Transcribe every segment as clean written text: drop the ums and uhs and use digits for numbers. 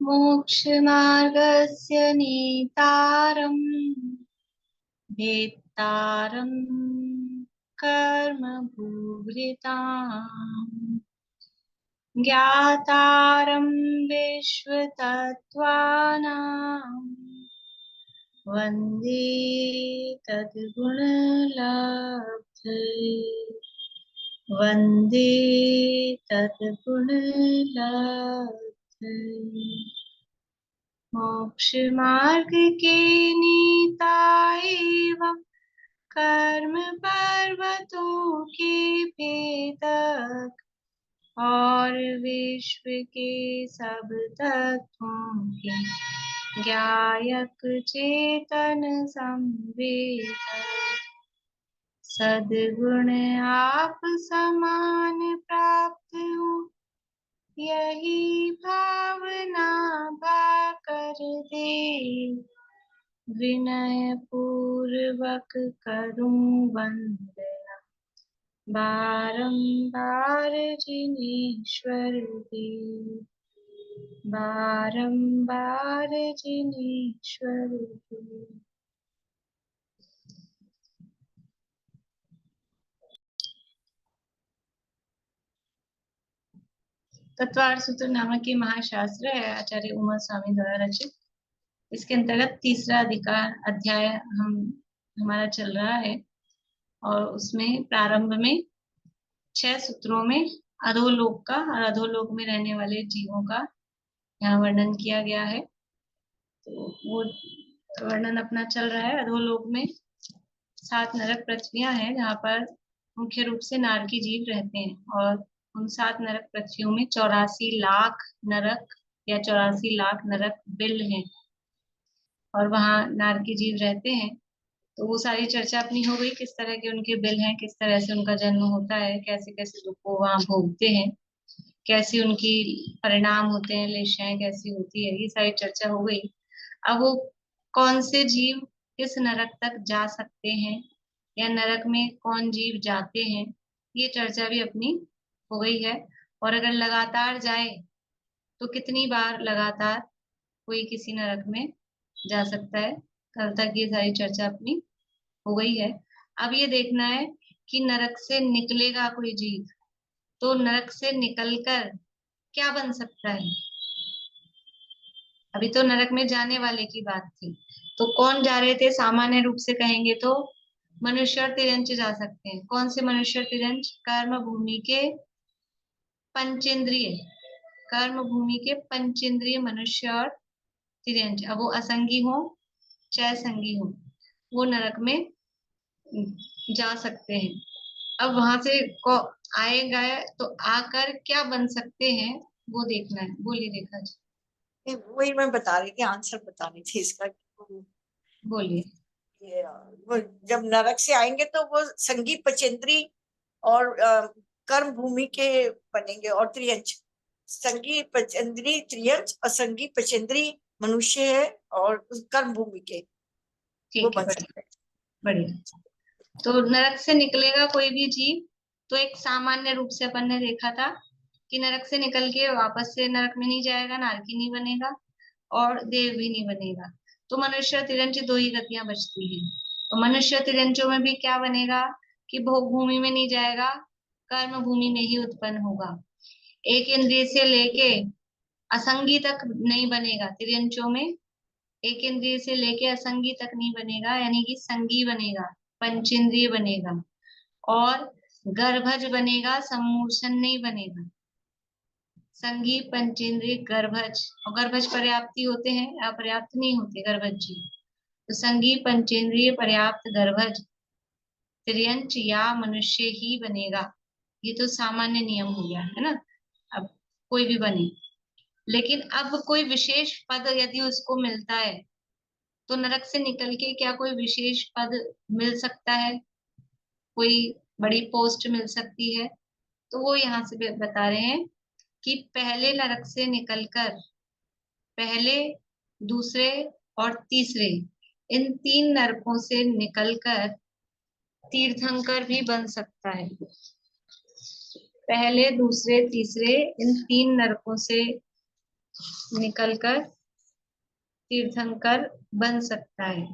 मोक्षमार्गस्य नेतारम् भेत्तारम् कर्मभूभृताम् ज्ञातारम् विश्वतत्त्वानाम् वन्दे तद्गुणलब्धये वन्दे तद्गुणलब्धये। मोक्षमार्ग के नीता एवं कर्म पर्वतों के भेदक और विश्व के सब तत्वों के ज्ञायक चेतन संवेदक सद्गुण आप समान प्राप्त हो यही भावना भाकर दे विनय पूर्वक करूं वंदना बारंबार जिनेश्वर देव बारंबार जिनेश्वर देव। तत्वार्थ सूत्र नामक ये महाशास्त्र है आचार्य उमा स्वामी द्वारा रचित। इसके अंतर्गत तीसरा अधिकार अध्याय हमारा चल रहा है और उसमें प्रारंभ में 6 सूत्रों में अधोलोक का और अधोलोक में रहने वाले जीवों का यहाँ वर्णन किया गया है। तो वो वर्णन अपना चल रहा है। अधोलोक में 7 नरक पृथ्वियां हैं जहाँ पर मुख्य रूप से नारकी जीव रहते हैं और उन 7 नरक पृथ्वियों में 84 लाख नरक या 84 लाख नरक बिल हैं और वहाँ नारकी जीव रहते हैं। तो वो सारी चर्चा अपनी हो गई, किस तरह के उनके बिल हैं, किस तरह से उनका जन्म होता है, कैसे कैसे दुख को वहाँ भोगते हैं, कैसी उनकी परिणाम होते हैं, लेशाएं कैसी होती है, ये सारी चर्चा हो गई। अब वो कौन से जीव किस नरक तक जा सकते हैं या नरक में कौन जीव जाते हैं, ये चर्चा भी अपनी हो गई है। और अगर लगातार जाए तो कितनी बार लगातार कोई किसी नरक में जा सकता है, कल तक ये सारी चर्चा अपनी हो गई है। अब ये देखना है कि नरक से निकलेगा कोई जीव तो नरक से निकलकर क्या बन सकता है। अभी तो नरक में जाने वाले की बात थी, तो कौन जा रहे थे? सामान्य रूप से कहेंगे तो मनुष्य और तिर्यंच जा सकते हैं। कौन से मनुष्य और तिर्यंच? कर्म भूमि के पंचेंद्रिय, कर्म भूमि के पंचेंद्रिय मनुष्य और तिर्यंच। अब वो असंगी हो चाहे संगी हो, वो नरक में जा सकते हैं। अब वहां से आएगा तो आकर क्या बन सकते हैं वो देखना है। बोलिए रेखा जी। वही मैं बता रही थी, आंसर बता रही थी इसका। बोलिए। ये वो जब नरक से आएंगे तो वो संगी पचेंद्री और कर्म भूमि के बनेंगे और त्रियंच। संगी पचेंद्री त्रियंच और संगी पचेंद्री मनुष्य है और कर्म भूमि के वो ठीक है, बन सकते हैं। बढ़िया। तो नरक से निकलेगा कोई भी जीव, तो एक सामान्य रूप से अपन ने देखा था कि नरक से निकल के वापस से नरक में नहीं जाएगा, नारकी नहीं बनेगा और देव भी नहीं बनेगा। तो मनुष्य तिरंच 2 ही गतियां बचती हैं। तो मनुष्य तिरंचों में भी क्या बनेगा कि भोग भूमि में नहीं जाएगा, कर्म भूमि में ही उत्पन्न होगा। एक इंद्रिय से लेके असंगी तक नहीं बनेगा तिरंचों में, एक इंद्रिय से लेके असंगी तक नहीं बनेगा, यानी कि संगी बनेगा, पंचेंद्रिय बनेगा और गर्भज बनेगा, सम्मूर्छन नहीं बनेगा। संगी पंचेंद्रिय गर्भज, और गर्भज पर्याप्ती होते हैं, अपर्याप्त नहीं होते गर्भज जी। तो संगी पंचेंद्रिय पर्याप्त गर्भज त्रियंच या मनुष्य ही बनेगा। ये तो सामान्य नियम हो गया है ना। अब कोई भी बने, लेकिन अब कोई विशेष पद यदि उसको मिलता है तो नरक से निकल के क्या कोई विशेष पद मिल सकता है, कोई बड़ी पोस्ट मिल सकती है। तो वो यहाँ से बता रहे हैं कि पहले नरक से निकलकर पहले, दूसरे और तीसरे, इन 3 नरकों से निकलकर तीर्थंकर भी बन सकता है। पहले, दूसरे, तीसरे, इन 3 नरकों से निकलकर तीर्थंकर बन सकता है।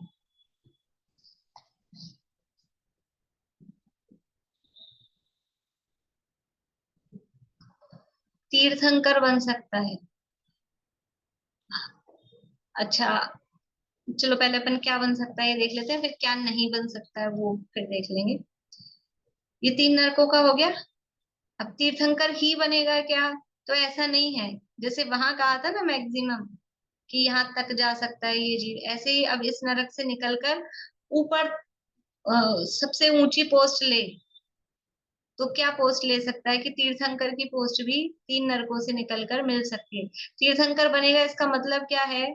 तीर्थंकर बन सकता है। अच्छा, चलो पहले अपन क्या बन सकता है ये देख लेते हैं, फिर क्या नहीं बन सकता है वो फिर देख लेंगे। ये 3 नरकों का हो गया। अब तीर्थंकर ही बनेगा क्या? तो ऐसा नहीं है। जैसे वहां कहा था ना मैक्सिमम कि यहाँ तक जा सकता है ये जीव, ऐसे ही अब इस नरक से निकलकर ऊपर सबसे ऊंची पोस्ट ले, तो क्या पोस्ट ले सकता है कि तीर्थंकर की पोस्ट भी 3 नरकों से निकलकर मिल सकती है। तीर्थंकर बनेगा इसका मतलब क्या है?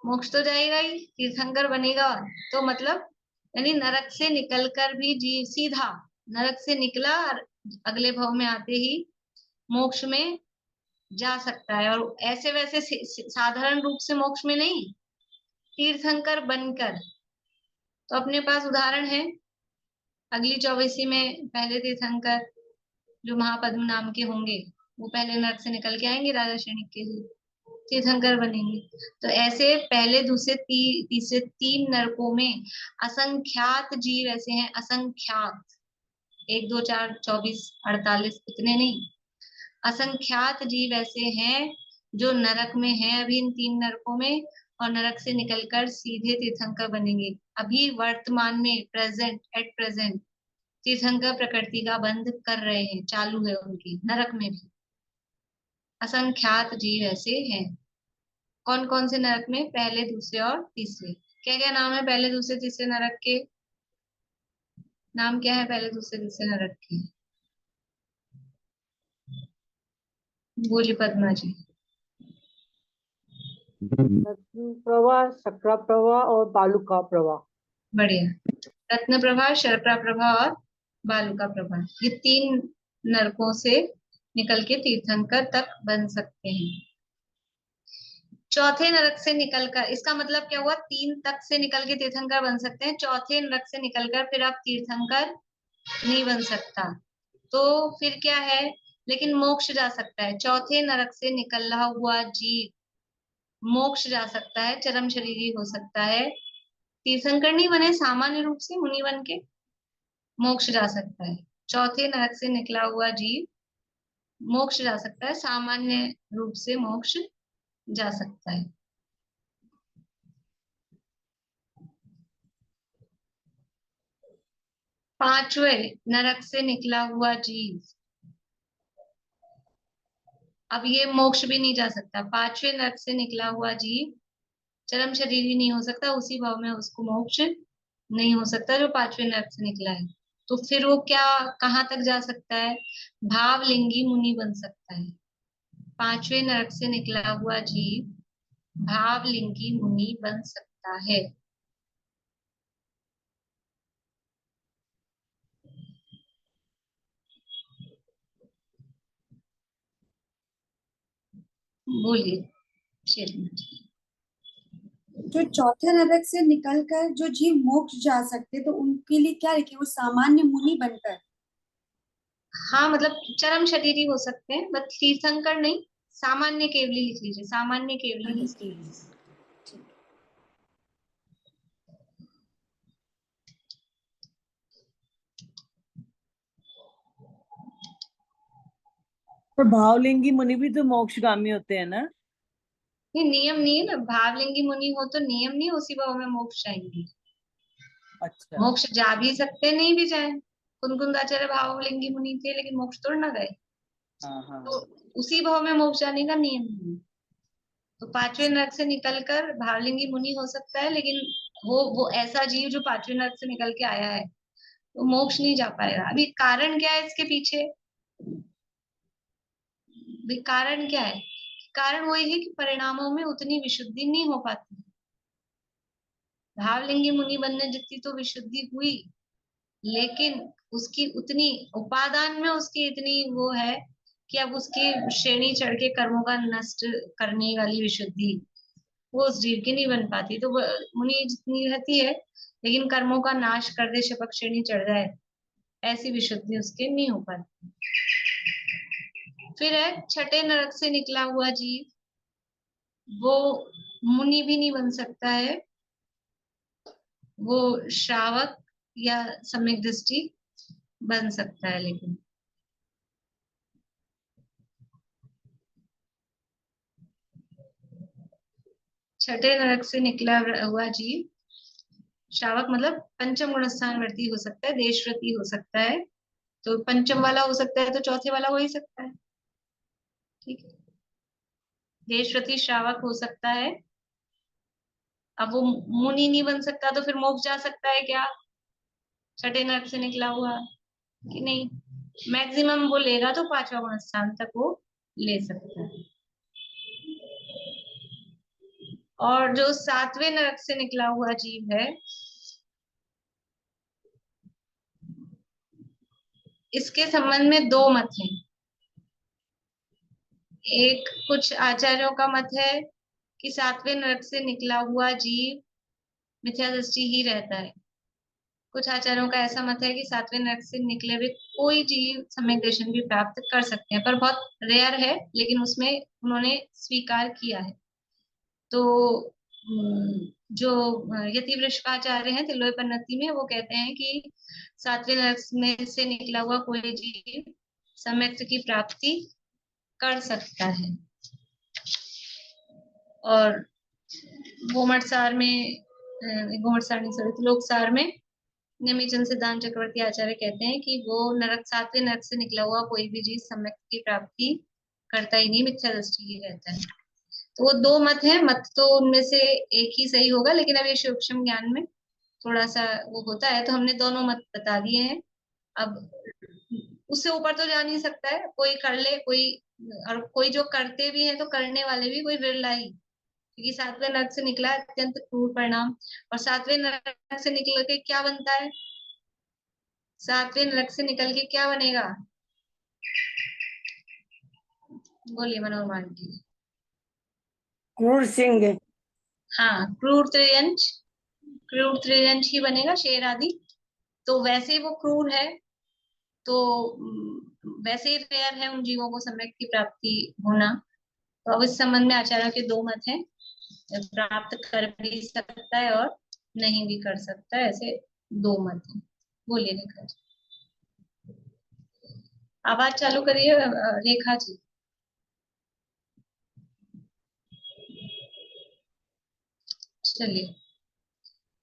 मोक्ष तो जाएगा ही, तीर्थंकर बनेगा तो मतलब यानी नरक से निकलकर भी जीव सीधा नरक से निकला और अगले भव में आते ही मोक्ष में जा सकता है। और ऐसे वैसे साधारण रूप से मोक्ष में नहीं, तीर्थंकर बनकर। तो अपने पास उदाहरण है अगली 24वीं में, पहले तीर्थंकर जो महापद्म नाम के होंगे वो पहले नरक से निकल के आएंगे, राजा श्रेणी के तीर्थंकर बनेंगे। तो ऐसे पहले दूसरे तीसरे 3 नरकों में असंख्यात जीव ऐसे हैं, असंख्यात, 1 2 4 24 48 इतने नहीं, असंख्यात जीव ऐसे हैं जो नरक में हैं अभी इन 3 नरकों में, और नरक से निकलकर सीधे तीर्थंकर बनेंगे। अभी वर्तमान में, प्रेजेंट, एट प्रेजेंट तीर्थंकर प्रकृति का बंध कर रहे हैं, चालू है उनकी नरक में भी। असंख्यात जीव ऐसे हैं। कौन कौन से नरक में? पहले, दूसरे और तीसरे। क्या क्या नाम है पहले, दूसरे, तीसरे नरक के? नाम क्या है पहले, दूसरे, तीसरे नरक के? बोली पद्मा जी। रत्न प्रवाह, शक्रा प्रवाह और बालुका प्रवाह। बढ़िया। रत्न प्रभा, शर्करा प्रभा और बालुका प्रभा, ये 3 नरकों से निकल के तीर्थंकर तक बन सकते हैं। चौथे नरक से निकलकर, इसका मतलब क्या हुआ? 3 तक से निकल के तीर्थंकर बन सकते हैं, चौथे नरक से निकलकर फिर आप तीर्थंकर नहीं बन सकता। तो फिर क्या है? लेकिन मोक्ष जा सकता है। चौथे नरक से निकला हुआ जीव मोक्ष जा सकता है, चरम शरीरी हो सकता है। तीर्थंकर नहीं बने, सामान्य रूप से मुनि बन के मोक्ष जा सकता है। चौथे नरक से निकला हुआ जीव मोक्ष जा सकता है, सामान्य रूप से मोक्ष जा सकता है। पांचवें नरक से निकला हुआ जीव, अब ये मोक्ष भी नहीं जा सकता। 5वें नरक से निकला हुआ जीव चरम शरीरी नहीं हो सकता, उसी भाव में उसको मोक्ष नहीं हो सकता जो 5वें नरक से निकला है। तो फिर वो क्या, कहाँ तक जा सकता है? भावलिंगी मुनि बन सकता है। 5वें नरक से निकला हुआ जीव भावलिंगी मुनि बन सकता है। बोलिए शेरना जी। जो चौथे नरक से निकलकर जो जीव मोक्ष जा सकते तो उनके लिए क्या लिखे? वो सामान्य मुनि बनकर। हाँ मतलब चरम शरीरी हो सकते हैं, बट तीर्थंकर नहीं, सामान्य केवली लिख लीजिए, सामान्य केवली हो सकते हैं। पर भावलिंगी मुनि भी तो मोक्षगामी होते हैं ना? ये नियम नहीं है ना, भावलिंगी मुनि हो तो नियम नहीं, उसी भाव में मोक्ष जाएंगे। अच्छा। मोक्ष जा भी सकते, नहीं भी जाए। कुंदकुंदाचार्य भावलिंगी मुनि थे लेकिन मोक्ष तोड़ ना गए, हाँ हाँ। तो उसी भाव में मोक्ष जाने का नियम नहीं है। तो 5वें नरक से निकलकर भावलिंगी मुनि हो सकता है, लेकिन वो ऐसा जीव जो 5वें नरक से निकल के आया है वो मोक्ष नहीं जा पाएगा। अभी कारण क्या है इसके पीछे? भी कारण क्या है? कारण वही है कि परिणामों में उतनी विशुद्धि नहीं हो पाती। भावलिंगी मुनि बनने जितनी तो विशुद्धि हुई, लेकिन उसकी उतनी उपादान में उसकी इतनी वो है कि अब उसकी श्रेणी चढ़ के कर्मों का नष्ट करने वाली विशुद्धि वो उस जीव की नहीं बन पाती। तो मुनि जितनी रहती है, लेकिन कर्मों का नाश कर दे, शपक श्रेणी चढ़ जाए, ऐसी विशुद्धि उसके नहीं हो पाती। फिर है छठे नरक से निकला हुआ जीव, वो मुनि भी नहीं बन सकता है, वो श्रावक या सम्यक दृष्टि बन सकता है। लेकिन छठे नरक से निकला हुआ जीव श्रावक मतलब पंचम गुण स्थान वर्ती हो सकता है, देशव्रती हो सकता है, तो पंचम वाला हो सकता है तो चौथे वाला हो ही सकता है। ठीक है, देशव्रती श्रावक हो सकता है। अब वो मुनि नहीं बन सकता तो फिर मोक्ष जा सकता है क्या, छठे नरक से निकला हुआ कि नहीं? मैक्सिमम वो लेगा तो पांचवा गुण स्थान तक वो ले सकता है। और जो सातवें नरक से निकला हुआ जीव है, इसके संबंध में दो मत हैं। एक कुछ आचार्यों का मत है कि सातवें नरक से निकला हुआ जीव मिथ्या दृष्टि ही रहता है। कुछ आचार्यों का ऐसा मत है कि सातवें नरक से निकले हुए कोई जीव सम्यक दर्शन भी प्राप्त कर सकते हैं, पर बहुत रेयर है, लेकिन उसमें उन्होंने स्वीकार किया है। तो जो यतिवृषभाचार्य हैं तिलोपन्नति में, वो कहते हैं कि सातवें नरक में से निकला हुआ कोई जीव सम्यक की प्राप्ति कर सकता है। और गोमटसार में गोमटसार नहीं सॉरी त्रिलोकसार में नेमिचंद सिद्धांत चक्रवर्ती आचार्य कहते हैं कि वो नरक सातवें नरक से निकला हुआ कोई भी जीव सम्यक की प्राप्ति करता ही नहीं, मिथ्या दृष्टि ही रहता है। तो वो दो मत है, मत तो उनमें से एक ही सही होगा, लेकिन अब ये सूक्ष्म ज्ञान में थोड़ा सा वो होता है, तो हमने दोनों मत बता दिए हैं। अब उससे ऊपर तो जा नहीं सकता है, कोई कर ले कोई, और कोई जो करते भी है तो करने वाले भी कोई बिरला ही, क्योंकि सातवें नरक से निकला है, अत्यंत क्रूर परिणाम। और सातवें नरक से निकल के क्या बनता है, सातवें नरक से निकल के क्या बनेगा, बोलिए मनोरमा आंटी। क्रूर सिंह। हाँ, क्रूर त्रियंच, क्रूर त्रियंच ही बनेगा, शेर आदि। तो वैसे वो क्रूर है, तो वैसे ही रेयर है उन जीवों को सम्यक की प्राप्ति होना। तो अब इस संबंध में आचार्य के दो मत हैं, प्राप्त कर भी सकता है और नहीं भी कर सकता है, ऐसे दो मत हैं। बोलिए रेखा जी, आवाज चालू करिए रेखा जी। चलिए,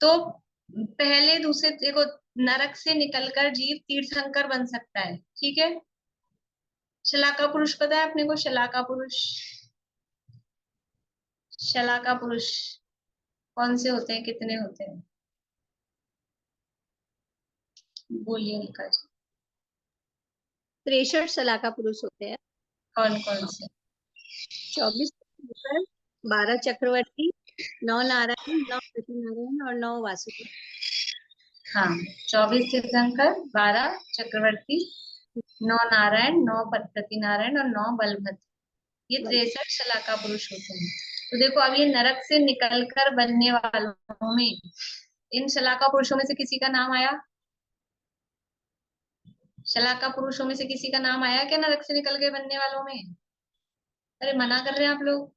तो पहले दूसरे देखो, नरक से निकलकर जीव तीर्थंकर बन सकता है, ठीक है। शलाका पुरुष पता है अपने को, शलाका पुरुष, शलाका पुरुष कौन से होते हैं, कितने होते हैं, बोलिए रेखा जी। 63 शलाका पुरुष होते हैं। कौन कौन से? 24 तीर्थंकर, 12 चक्रवर्ती, 9 नारायण, 9 सत्यनारायण और 9 वासुदेव। हाँ, 24 तीर्थंकर, 12 चक्रवर्ती, 9 नारायण, 9 पद्धति नारायण और 9 बलभद्र, ये 63 शलाका पुरुष होते हैं। तो देखो, अब ये नरक से निकलकर बनने वालों में इन शलाका पुरुषों में से किसी का नाम आया, शलाका पुरुषों में से किसी का नाम आया क्या नरक से निकल के बनने वालों में? अरे मना कर रहे हैं आप लोग।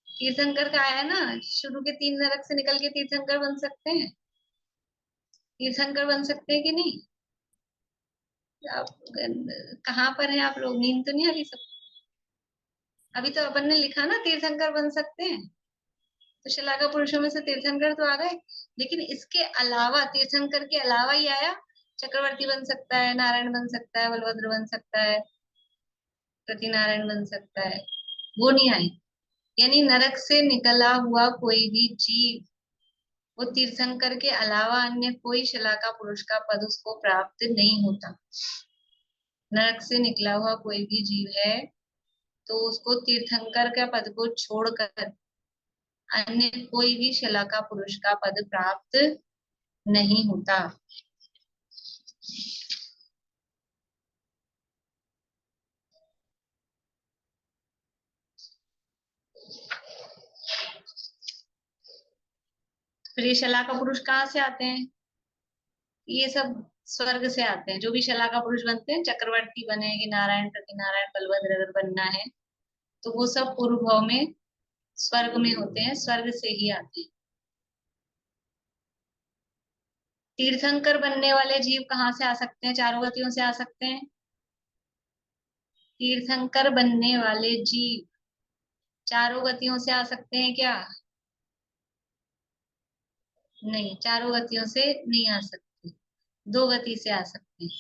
तीर्थंकर का आया ना, शुरू के 3 नरक से निकल के तीर्थंकर बन सकते हैं, तीर्थंकर बन सकते हैं कि नहीं? आप कहाँ पर हैं आप लोग, नींद तो नहीं आ रही सब? अभी तो अपन ने लिखा ना तीर्थंकर बन सकते हैं, तो शलाका पुरुषों में से तीर्थंकर तो आ गए, लेकिन इसके अलावा तीर्थंकर के अलावा ही आया, चक्रवर्ती बन सकता है, नारायण बन सकता है, बलभद्र बन सकता है, प्रति नारायण बन सकता है, वो नहीं आई। यानी नरक से निकला हुआ कोई भी जीव वो तीर्थंकर के अलावा अन्य कोई शलाका पुरुष का पद उसको प्राप्त नहीं होता। नरक से निकला हुआ कोई भी जीव है तो उसको तीर्थंकर का पद को छोड़कर अन्य कोई भी शलाका पुरुष का पद प्राप्त नहीं होता। फिर ये शलाका पुरुष कहाँ से आते हैं? ये सब स्वर्ग से आते हैं, जो भी शलाका पुरुष बनते हैं, चक्रवर्ती बने कि नारायण, प्रतिनारायण, बलभद्र अगर बनना है, तो वो सब पूर्व भाव में स्वर्ग में होते हैं, स्वर्ग से ही आते हैं। तीर्थंकर बनने वाले जीव कहाँ से आ सकते हैं? चारों गतियों से आ सकते हैं। तीर्थंकर बनने वाले जीव चारों गतियों से आ सकते हैं क्या? नहीं, चारों गतियों से नहीं आ सकते, दो गति से आ सकते हैं।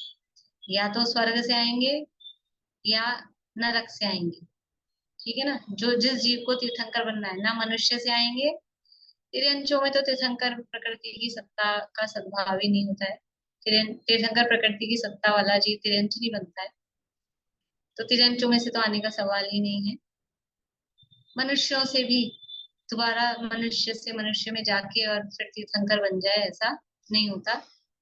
या तो स्वर्ग से आएंगे या नरक से आएंगे, ठीक है ना। जो जिस जीव को तीर्थंकर बनना है, ना मनुष्य से आएंगे, तिर्यंचों में तो तीर्थंकर प्रकृति की सत्ता का सद्भाव ही नहीं होता है। तीर्थंकर प्रकृति की सत्ता वाला जीव तिर्यंच नहीं बनता है, तो तिर्यंचों में से तो आने का सवाल ही नहीं है। मनुष्यों से भी दोबारा मनुष्य से मनुष्य में जाके और फिर तीर्थंकर बन जाए, ऐसा नहीं होता।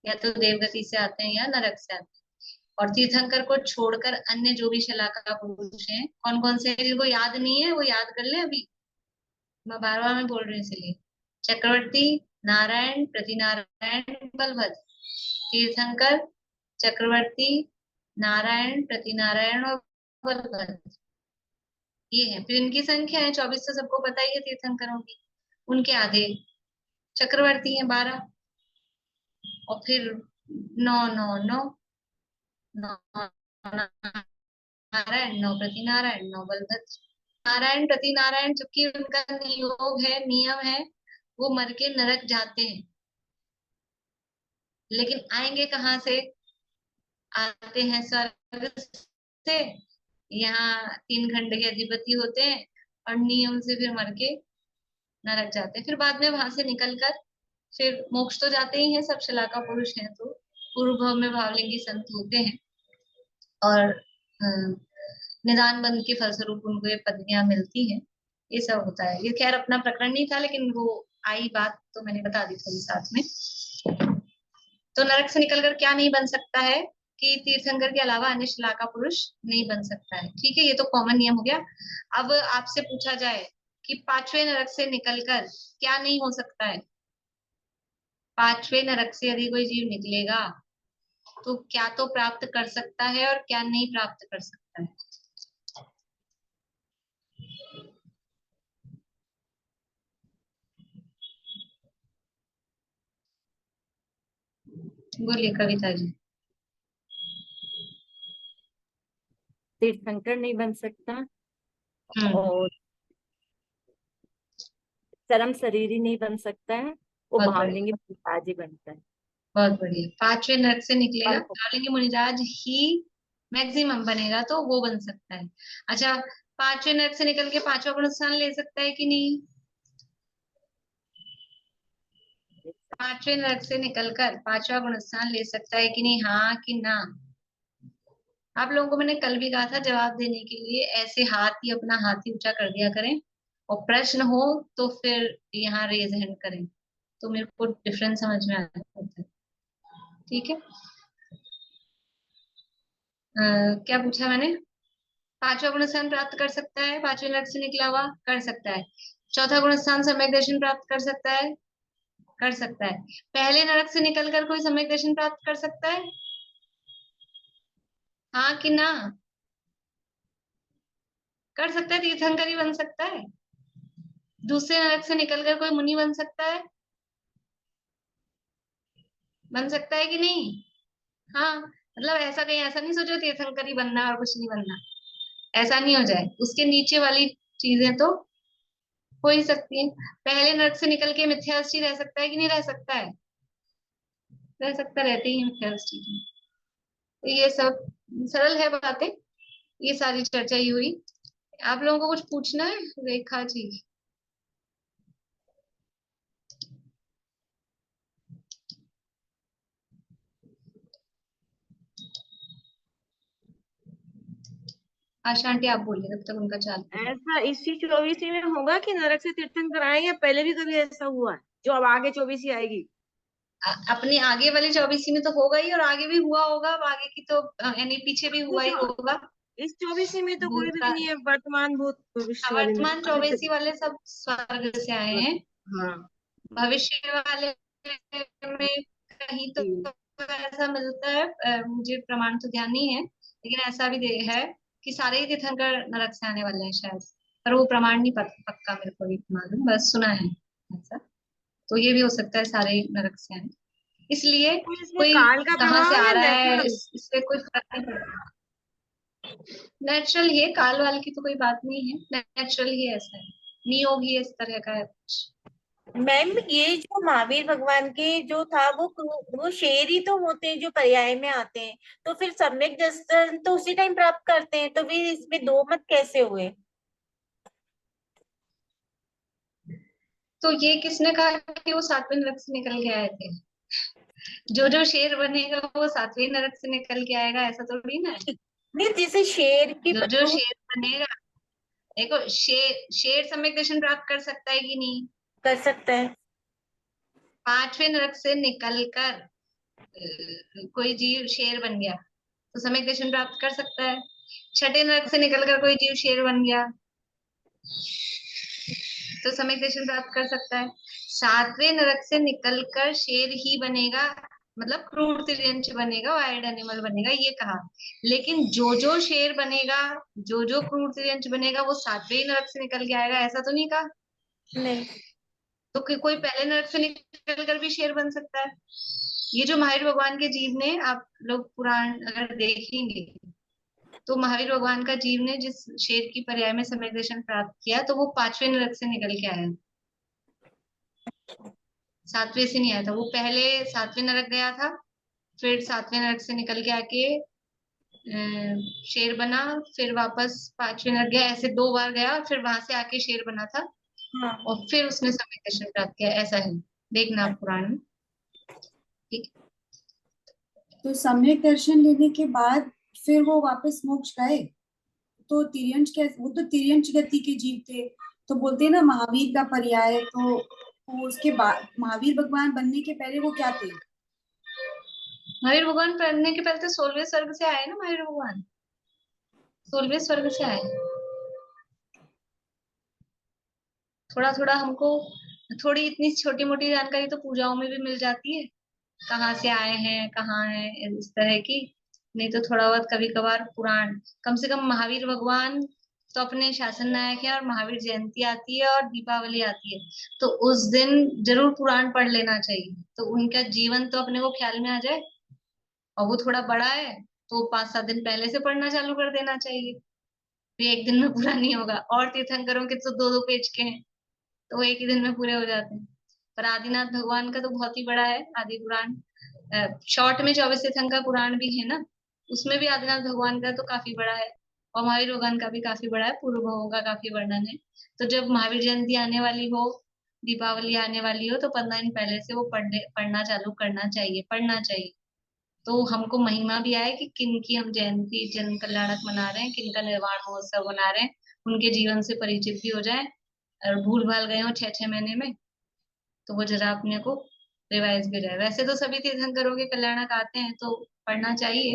या तो देवगति से आते हैं या नरक से आते हैं। और तीर्थंकर को छोड़कर अन्य जो भी शलाका पुरुष हैं, कौन कौन से, जिनको याद नहीं है वो याद कर ले। अभी मैं बार बार मैं बोल रही हूँ इसलिए। चक्रवर्ती, नारायण, प्रतिनारायण, बलभद्र। तीर्थंकर, चक्रवर्ती, नारायण, प्रतिनारायण और बलभद्र, ये है। फिर इनकी संख्या है 24, तो सबको पता ही है तीर्थंकरों की। उनके आधे चक्रवर्ती हैं 12, और फिर 9 9 9 नारायण, 9 प्रतिनारायण, 9 बलभद्र। नारायण प्रतिनारायण चूंकि उनका नियोग है, नियम है, वो मर के नरक जाते हैं, लेकिन आएंगे कहाँ से? आते हैं स्वर्ग से। यहाँ 3 खंड के अधिपति होते हैं और नियम से फिर मर के नरक जाते हैं। फिर बाद में वहां से निकलकर फिर मोक्ष तो जाते ही हैं, सब शलाका पुरुष हैं तो पूर्व भाव में भावलिंगी संत होते हैं, और निदान बंध के फलस्वरूप उनको ये पदवियां मिलती हैं। ये सब होता है। ये खैर अपना प्रकरण नहीं था, लेकिन वो आई बात तो मैंने बता दी थोड़ी साथ में। तो नरक से निकलकर क्या नहीं बन सकता है? कि तीर्थंकर के अलावा अन्य शलाका पुरुष नहीं बन सकता है, ठीक है। ये तो कॉमन नियम हो गया। अब आपसे पूछा जाए कि 5वें नरक से निकलकर क्या नहीं हो सकता है? 5वें नरक से यदि कोई जीव निकलेगा तो क्या तो प्राप्त कर सकता है और क्या नहीं प्राप्त कर सकता है? बोलिए कविता जी। तीर्थंकर नहीं बन सकता, हम्म, और चरम शरीर ही नहीं बन सकता है, वो बहुत बढ़िया, भावलिंगी मुनिराज ही बनता है। बहुत बढ़िया। 5वें नरक से निकलेगा, और भावलिंगी मुनिराज ही मैक्सिमम बनेगा, तो वो बन सकता है। अच्छा, 5वें नरक से निकल के 5वां गुण स्थान ले सकता है कि नहीं? 5वें नरक से निकलकर 5वां गुण स्थान ले सकता है कि नहीं? हाँ कि ना? आप लोगों को मैंने कल भी कहा था, जवाब देने के लिए ऐसे अपना हाथ ही ऊंचा कर दिया करें, और प्रश्न हो तो फिर यहाँ रेज हैंड करें, तो मेरे को डिफरेंस समझ में आ जाता है, ठीक है। क्या पूछा मैंने? 5वां गुण स्थान प्राप्त कर सकता है, 5वें नरक से निकला हुआ कर सकता है। चौथा गुण स्थान सम्यक दर्शन प्राप्त कर सकता है, कर सकता है। पहले नरक से निकलकर कोई सम्यक दर्शन प्राप्त कर सकता है? हाँ कि ना? कर सकता है, तीर्थंकर ही बन सकता है। दूसरे नरक से निकलकर कोई मुनि बन सकता है? बन सकता है कि नहीं? हाँ, मतलब ऐसा कहीं ऐसा नहीं सोचो तीर्थंकर ही बनना और कुछ नहीं बनना, ऐसा नहीं हो जाए। उसके नीचे वाली चीजें तो हो ही सकती है। पहले नरक से निकल के मिथ्यादृष्टि रह सकता है कि नहीं रह सकता है? रह सकता, रहते ही मिथ्यादृष्टि। तो ये सब सरल है बातें, ये सारी चर्चा ही हुई। आप लोगों को कुछ पूछना है? रेखा जी। आशा आंटी आप बोलिए, तब तक उनका चाल। ऐसा इसी 24वीं में होगा कि नरक से तीर्थंकर आएंगे? पहले भी कभी ऐसा हुआ है जो अब आगे 24वीं आएगी? अपने आगे वाले 24 में तो होगा ही, और आगे भी हुआ होगा। अब आगे की तो यानी पीछे भी हुआ ही होगा। इस 24वीं में तो कोई भी भूतकाल, नहीं है, वर्तमान भूत भविष्य वाले में वर्तमान 24 वाले सब स्वर्ग से आए हैं। हाँ। भविष्य वाले में कहीं तो ऐसा मिलता है, मुझे प्रमाण तो ध्यान नहीं है, लेकिन ऐसा भी है कि सारे ही तीर्थंकर नरक से आने वाले हैं शायद, पर वो प्रमाण नहीं पक्का मेरे को भी मालूम, बस सुना है ऐसा। तो ये भी हो सकता है सारे ही नरक से आए, इसलिए तो इसमें कोई काल का कहाँ से प्रभाव आ या रहा है नेचुरल? इससे कोई फर्क नहीं पड़ता। नेचुरल ही है, काल वाल की तो कोई बात नहीं है, नेचुरल ही ऐसा है, नियोग ही इस तरह का है कुछ। मैम ये जो महावीर भगवान के जो था वो शेर ही तो होते हैं जो पर्याय में आते हैं, तो फिर सम्यक दर्शन तो उसी टाइम प्राप्त करते हैं, तो फिर इसमें दो मत कैसे हुए? तो ये किसने कहा कि वो सातवें नरक से निकल के आए थे? जो शेर बनेगा वो सातवें नरक से निकल के आएगा, ऐसा थोड़ी ना है। नहीं, जैसे शेर की जो शेर बनेगा, देखो शेर सम्यक दर्शन प्राप्त कर सकता है कि नहीं? कर सकता है। पांचवें नरक से निकलकर कोई जीव शेर बन गया तो सम्यक दर्शन प्राप्त कर सकता है। छठे नरक से निकलकर कोई जीव शेर बन गया तो सम्यक दर्शन प्राप्त कर सकता है। सातवें नरक से निकलकर शेर ही बनेगा, मतलब क्रूर तिर्यंच बनेगा, वाइल्ड एनिमल बनेगा, ये कहा। लेकिन जो शेर बनेगा, जो क्रूर तिर्यंच बनेगा वो सातवें नरक से निकल के आएगा, ऐसा तो नहीं कहा। नहीं। तो कोई पहले नरक से निकल कर भी शेर बन सकता है। ये जो महावीर भगवान के जीव ने, आप लोग पुराण अगर देखेंगे तो महावीर भगवान का जीव ने जिस शेर की पर्याय में सम्यक दर्शन प्राप्त किया तो वो पांचवें नरक से निकल के आया, सातवें से नहीं आया था। वो पहले सातवें नरक गया था, फिर सातवें नरक से निकल के आके शेर बना, फिर वापस पांचवें नरक गया, ऐसे 2 बार गया, फिर वहां से आके शेर बना था हाँ। और फिर उसने सम्यक दर्शन प्राप्त किया, ऐसा है, देखना आप पुराण में। ठीक। तो सम्यक दर्शन लेने के बाद फिर वो वापस मोक्ष गए? तो तिर्यंच क्या, वो तो तिर्यंच गति के जीव थे, तो बोलते हैं ना महावीर का पर्याय, तो वो उसके बाद महावीर भगवान बनने के पहले वो क्या थे? महावीर भगवान बनने के पहले तो 16वें स्वर्ग से आए ना, महावीर भगवान 16वें स्वर्ग से आए। थोड़ा थोड़ा हमको, थोड़ी इतनी छोटी मोटी जानकारी तो पूजाओं में भी मिल जाती है, कहाँ से आए हैं, कहाँ है, इस तरह की। नहीं तो थोड़ा बहुत कभी कभार पुराण, कम से कम महावीर भगवान तो अपने शासन नायक है, और महावीर जयंती आती है और दीपावली आती है, तो उस दिन जरूर पुराण पढ़ लेना चाहिए, तो उनका जीवन तो अपने को ख्याल में आ जाए। और वो थोड़ा बड़ा है तो 5-7 दिन पहले से पढ़ना चालू कर देना चाहिए, फिर एक दिन में पूरा नहीं होगा। और तीर्थंकरों के तो 2-2 पेज के हैं, तो वो एक ही दिन में पूरे हो जाते हैं। पर आदिनाथ भगवान का तो बहुत ही बड़ा है, आदि पुराण। शॉर्ट में 24 तीर्थंकर पुराण भी है ना, उसमें भी आदिनाथ भगवान का तो काफी बड़ा है, और महावीर भगवान का भी काफी बड़ा है, पूर्व भागों का काफी वर्णन है। तो जब महावीर जयंती आने वाली हो, दीपावली आने वाली हो, तो 15 दिन पहले से वो पढ़ना चालू करना चाहिए, पढ़ना चाहिए। तो हमको महिमा भी आए कि किन की हम जयंती जन्म कल्याणक मना रहे हैं, किन का निर्वाण महोत्सव मना रहे हैं, उनके जीवन से परिचित भी हो जाए, और भूल भाल गए हो 6-6 महीने में तो वो जरा अपने को रिवाइज भी रहे। वैसे तो सभी तीर्थंकरों के कल्याणक आते हैं तो पढ़ना चाहिए,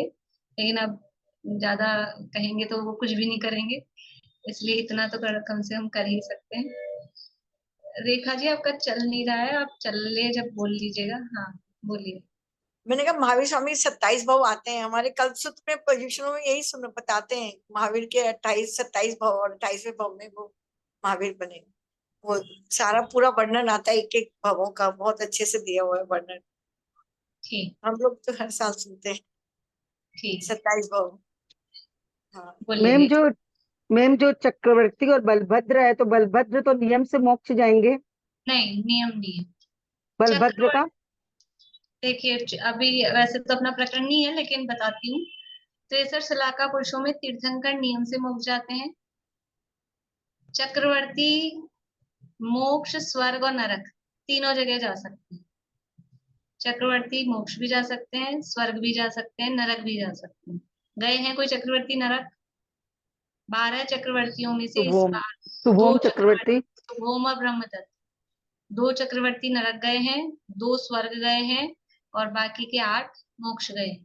लेकिन अब ज्यादा कहेंगे तो वो कुछ भी नहीं करेंगे, इसलिए इतना तो कम से कम कर ही सकते हैं। रेखा जी आपका चल नहीं रहा है, आप चल ले जब बोल लीजिएगा। हाँ बोलिए। मैंने कहा महावीर स्वामी 27 भाव आते हैं हमारे कल्पसूत्र में, पोजिशनों में यही सुन बताते हैं महावीर के 28-27 भाव, और 28वें भाव में वो महावीर बने। वो सारा पूरा वर्णन आता है, एक एक भावों का बहुत अच्छे से दिया हुआ है वर्णन। ठीक। हम लोग तो हर साल सुनते हैं ठीक। 27 भाव। हाँ। बोलिए मैम रेखा। जो चक्रवर्ती और बलभद्र है, तो बलभद्र तो नियम से मोक्ष जाएंगे, नहीं, नियम नहीं है। बलभद्र चक्रवर्ती, का। देखिए अभी वैसे तो अपना प्रकरण नहीं है, लेकिन बताती हूँ। 63 शलाका पुरुषों में तीर्थंकर नियम से मोक्ष जाते हैं। चक्रवर्ती मोक्ष, स्वर्ग और नरक तीनों जगह जा सकते हैं। चक्रवर्ती मोक्ष भी जा सकते हैं, स्वर्ग भी जा सकते हैं, नरक भी जा सकते हैं। गए हैं कोई चक्रवर्ती नरक? 12 चक्रवर्तियों में से इस शुभोम बार शुभोम 2 चक्रवर्ती, चक्रवर्ती। शुभोम और ब्रह्मदत्त, 2 चक्रवर्ती नरक गए हैं, 2 स्वर्ग गए हैं, और बाकी के 8 मोक्ष गए।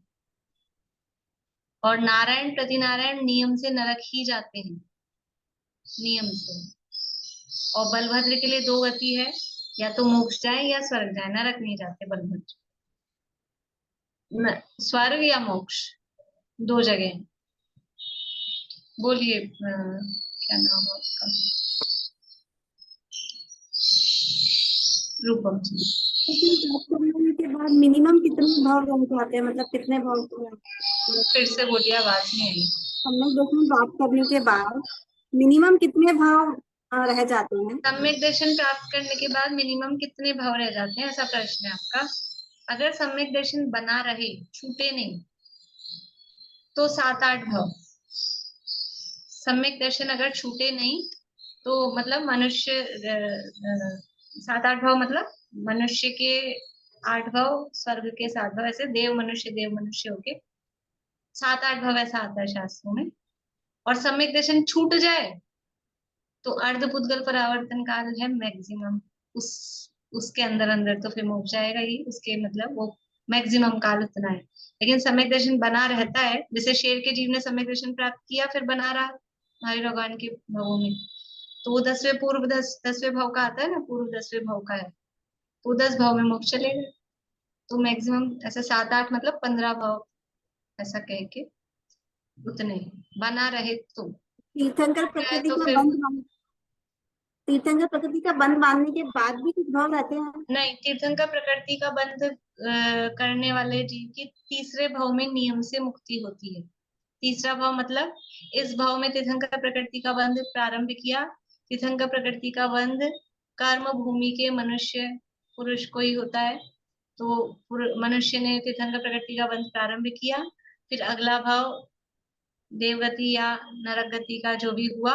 और नारायण प्रतिनारायण नियम से नरक ही जाते हैं, नियम से। और बलभद्र के लिए 2 गति है, या तो मोक्ष जाए या स्वर्ग जाए, नरक नहीं जाते बलभद्र। स्वर्ग या मोक्ष, दो जगह। बोलिए क्या नाम है उसका, रूपम जी। लेकिन प्राप्त करने के बाद मिनिमम कितने भाव रह जाते हैं, मतलब कितने भाव फिर से बोलिए, आवाज नहीं आई। सम्यक दर्शन प्राप्त करने के बाद मिनिमम कितने भाव रह जाते हैं? सम्यक दर्शन प्राप्त करने के बाद मिनिमम कितने भाव रह जाते हैं, ऐसा प्रश्न है आपका। अगर सम्यक दर्शन बना रहे, छूटे नहीं, तो 7-8 भाव। सम्यक दर्शन अगर छूटे नहीं तो मतलब मनुष्य 7-8 भाव, मतलब मनुष्य के 8 भाव, स्वर्ग के 7 भाव, ऐसे देव मनुष्य होके 7-8 भाव ऐसा आता है शास्त्रों में। और सम्यक दर्शन छूट जाए तो अर्धपुद्गल परावर्तन काल है मैक्सिमम, उस उसके अंदर अंदर तो फिर मोक्ष जाएगा ही, उसके मतलब वो मैक्सिमम काल उतना है। लेकिन सम्यक दर्शन बना रहता है, जैसे शेर के जीव ने सम्यक दर्शन प्राप्त किया फिर बना रहा महावीर भगवान के भावों में, तो वो 10वें पूर्व 10वें भाव का आता है ना, पूर्व 10वें भाव का है, तो 10 भाव में मोक्ष चलेगा। तो मैक्सिमम ऐसे 7-8 मतलब 15 भाव ऐसा कह के उतने बना रहे तो। तीर्थंकर छूट जाए प्रकृति तो का फिर बंध बांध तीर्थंकर प्रकृति का बंध बांधने के बाद भी कुछ भाव रहते हैं? नहीं, तीर्थंकर प्रकृति का बंध करने वाले जीव की तीसरे भाव में नियम से मुक्ति होती है। तीसरा भाव मतलब इस भाव में तीर्थंकर प्रकृति का बंध प्रारंभ किया, तीर्थंकर प्रकृति का बंध कर्म भूमि के मनुष्य पुरुष को ही होता है, तो मनुष्य ने तीर्थंकर प्रकृति का बंध प्रारंभ किया, फिर अगला भाव देवगति या नरक गति का जो भी हुआ,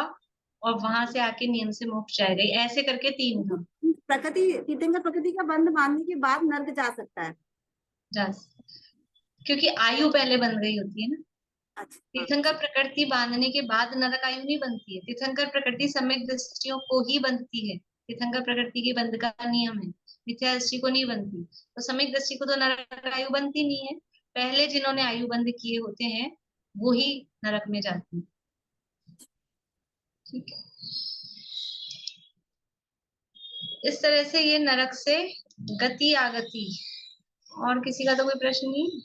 और वहां से आके नियम से मोक्ष जाएगा, ऐसे करके 3 भाव प्रकृति तीर्थंकर प्रकृति का बंध बांधने के बाद नर्क जा सकता है? जा, क्योंकि आयु पहले बन गई होती है ना। अच्छा। तीर्थंकर प्रकृति बांधने के बाद नरक आयु नहीं बनती है, तीर्थंकर प्रकृति सम्यक दृष्टियों को ही बनती है, तीर्थंकर प्रकृति के बंध का नियम है, मिथ्या दृष्टि को नहीं बनती। तो सम्यक दृष्टि को तो नरक आयु बनती नहीं है, पहले जिन्होंने आयु बंध किए होते हैं वो ही नरक में जाते हैं। ठीक है, इस तरह से ये नरक से गति आगति। और किसी का तो कोई प्रश्न नहीं?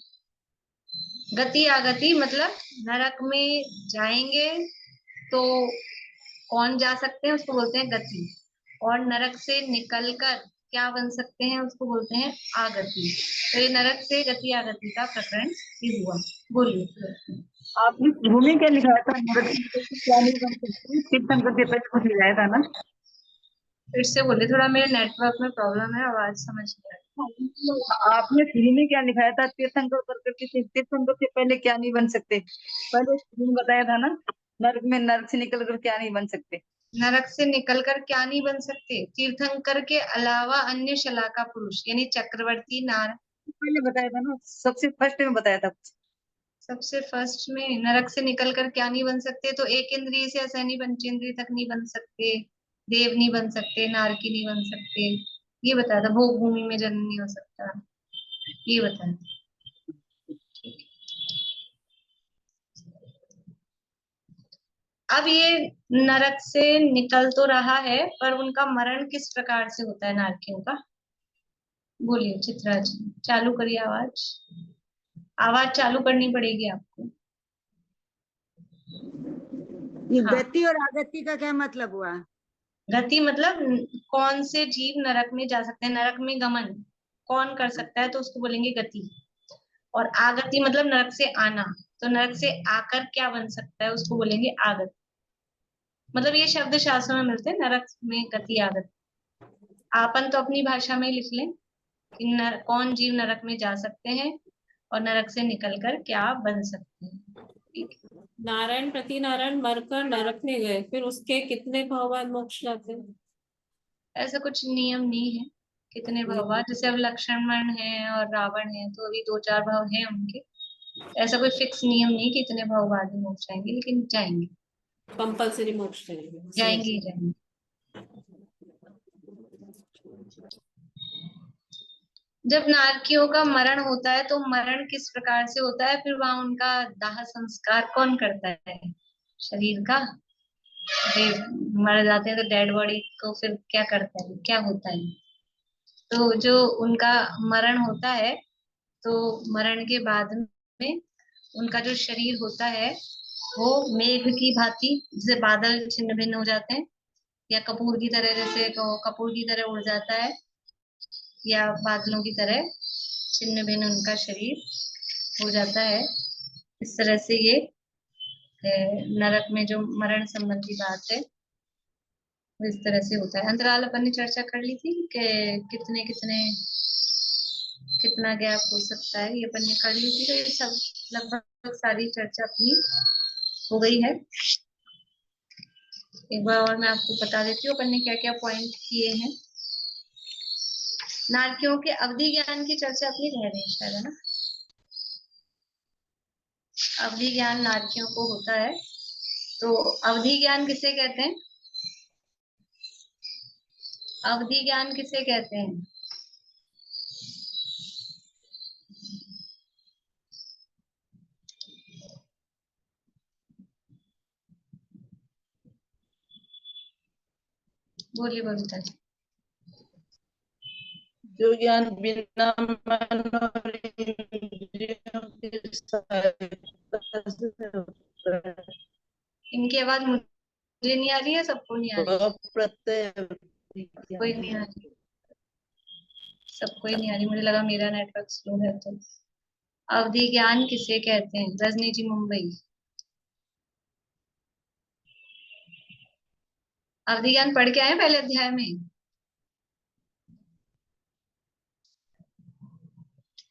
गति आगति मतलब नरक में जाएंगे तो कौन जा सकते हैं उसको बोलते हैं गति, और नरक से निकलकर क्या बन सकते हैं उसको बोलते हैं आगति। तो ये नरक से गति आगति का प्रकरण ही हुआ। बोलिए। आपने भूमि क्या लिखा था, नरक से क्या नहीं बन सकती, तीर्थंकर से पहले कुछ लिखाया था ना? फिर से बोले, थोड़ा मेरे नेटवर्क में प्रॉब्लम है, आवाज समझ नहीं आ रही। आपने भूमि क्या लिखाया था, तीर्थंकर प्रकृति से, तीर्थंकर से पहले क्या नहीं बन सकते, पहले भूमि बताया था ना, नरक में नरक से निकल कर क्या नहीं बन सकते। नरक से निकलकर क्या नहीं बन सकते, तीर्थंकर के अलावा अन्य शलाका पुरुष यानी चक्रवर्ती नार। पहले बताया था ना, सबसे फर्स्ट में बताया था। सबसे फर्स्ट में नरक से निकलकर क्या नहीं बन सकते, तो एक इंद्रिय से असहनी पंचेंद्रिय तक नहीं बन सकते, देव नहीं बन सकते, नारकी नहीं बन सकते, ये बताया था। भोग भूमि में जन्म नहीं हो सकता, ये बताया था। अब ये नरक से निकल तो रहा है, पर उनका मरण किस प्रकार से होता है नारकियों का? बोलिए चित्रा जी, चालू करिए आवाज, आवाज चालू करनी पड़ेगी आपको। ये हाँ। गति और आगति का क्या मतलब हुआ? गति मतलब कौन से जीव नरक में जा सकते हैं, नरक में गमन कौन कर सकता है तो उसको बोलेंगे गति। और आगति मतलब नरक से आना, तो नरक से आकर क्या बन सकता है उसको बोलेंगे आगत। मतलब ये शब्द शास्त्रों में मिलते हैं, नरक में गति आगत। आपन तो अपनी भाषा में ही लिख लें कि कौन जीव नरक में जा सकते हैं और नरक से निकलकर क्या बन सकते हैं। ठीक है, नारायण प्रति नारायण मरकर नरक में गए, फिर उसके कितने भाव बाद मोक्ष जाते हैं? ऐसा कुछ नियम नहीं है कितने भाव बाद, जैसे अब लक्ष्मण है और रावण है तो अभी 2-4 भाव हैं उनके, ऐसा कोई फिक्स नियम नहीं कि इतने भाव बाद में मोक्ष जाएंगे, लेकिन जाएंगे, कंपल्सरी मोक्ष जाएंगे ही जाएंगे। जब नारकियों का मरण होता है तो मरण किस प्रकार से होता है, फिर वहां उनका दाह संस्कार कौन करता है शरीर का? मर जाते हैं तो डेड बॉडी को फिर क्या करता है, क्या होता है? तो जो उनका मरण होता है तो मरण के बाद में उनका जो शरीर होता है वो मेघ की भांति, जैसे बादल छिन्न भिन्न हो जाते हैं, या कपूर की तरह, जैसे कपूर की तरह उड़ जाता है, या बादलों की तरह छिन्न भिन्न उनका शरीर हो जाता है। इस तरह से ये नरक में जो मरण संबंधी बात है वो इस तरह से होता है। अंतराल अपन ने चर्चा कर ली थी कि कितने कितने कितना गैप हो सकता है, ये अपन ने कर ली थी। तो ये सब लगभग सारी चर्चा अपनी हो गई है। एक बार और मैं आपको बता देती हूँ अपन ने क्या क्या पॉइंट किए हैं। नारकियों के अवधि ज्ञान की चर्चा अपनी रह रही है शायद, है ना। अवधि ज्ञान नारकियों को होता है। तो अवधि ज्ञान किसे कहते हैं? अवधि ज्ञान किसे कहते हैं? बोलिए बबीता जी। जो ज्ञान बिना मन और इंद्रियों की सहायता से होता है, इनकी आवाज मुझे नहीं आ रही है, सबको नहीं आ रही? वह प्रत्यय कोई नहीं आ रही, सबको ही नहीं आ रही। मुझे लगा मेरा नेटवर्क स्लो है। तो अवधि ज्ञान किसे कहते हैं? रजनी जी मुंबई। अवधि ज्ञान पढ़ के आए पहले अध्याय में?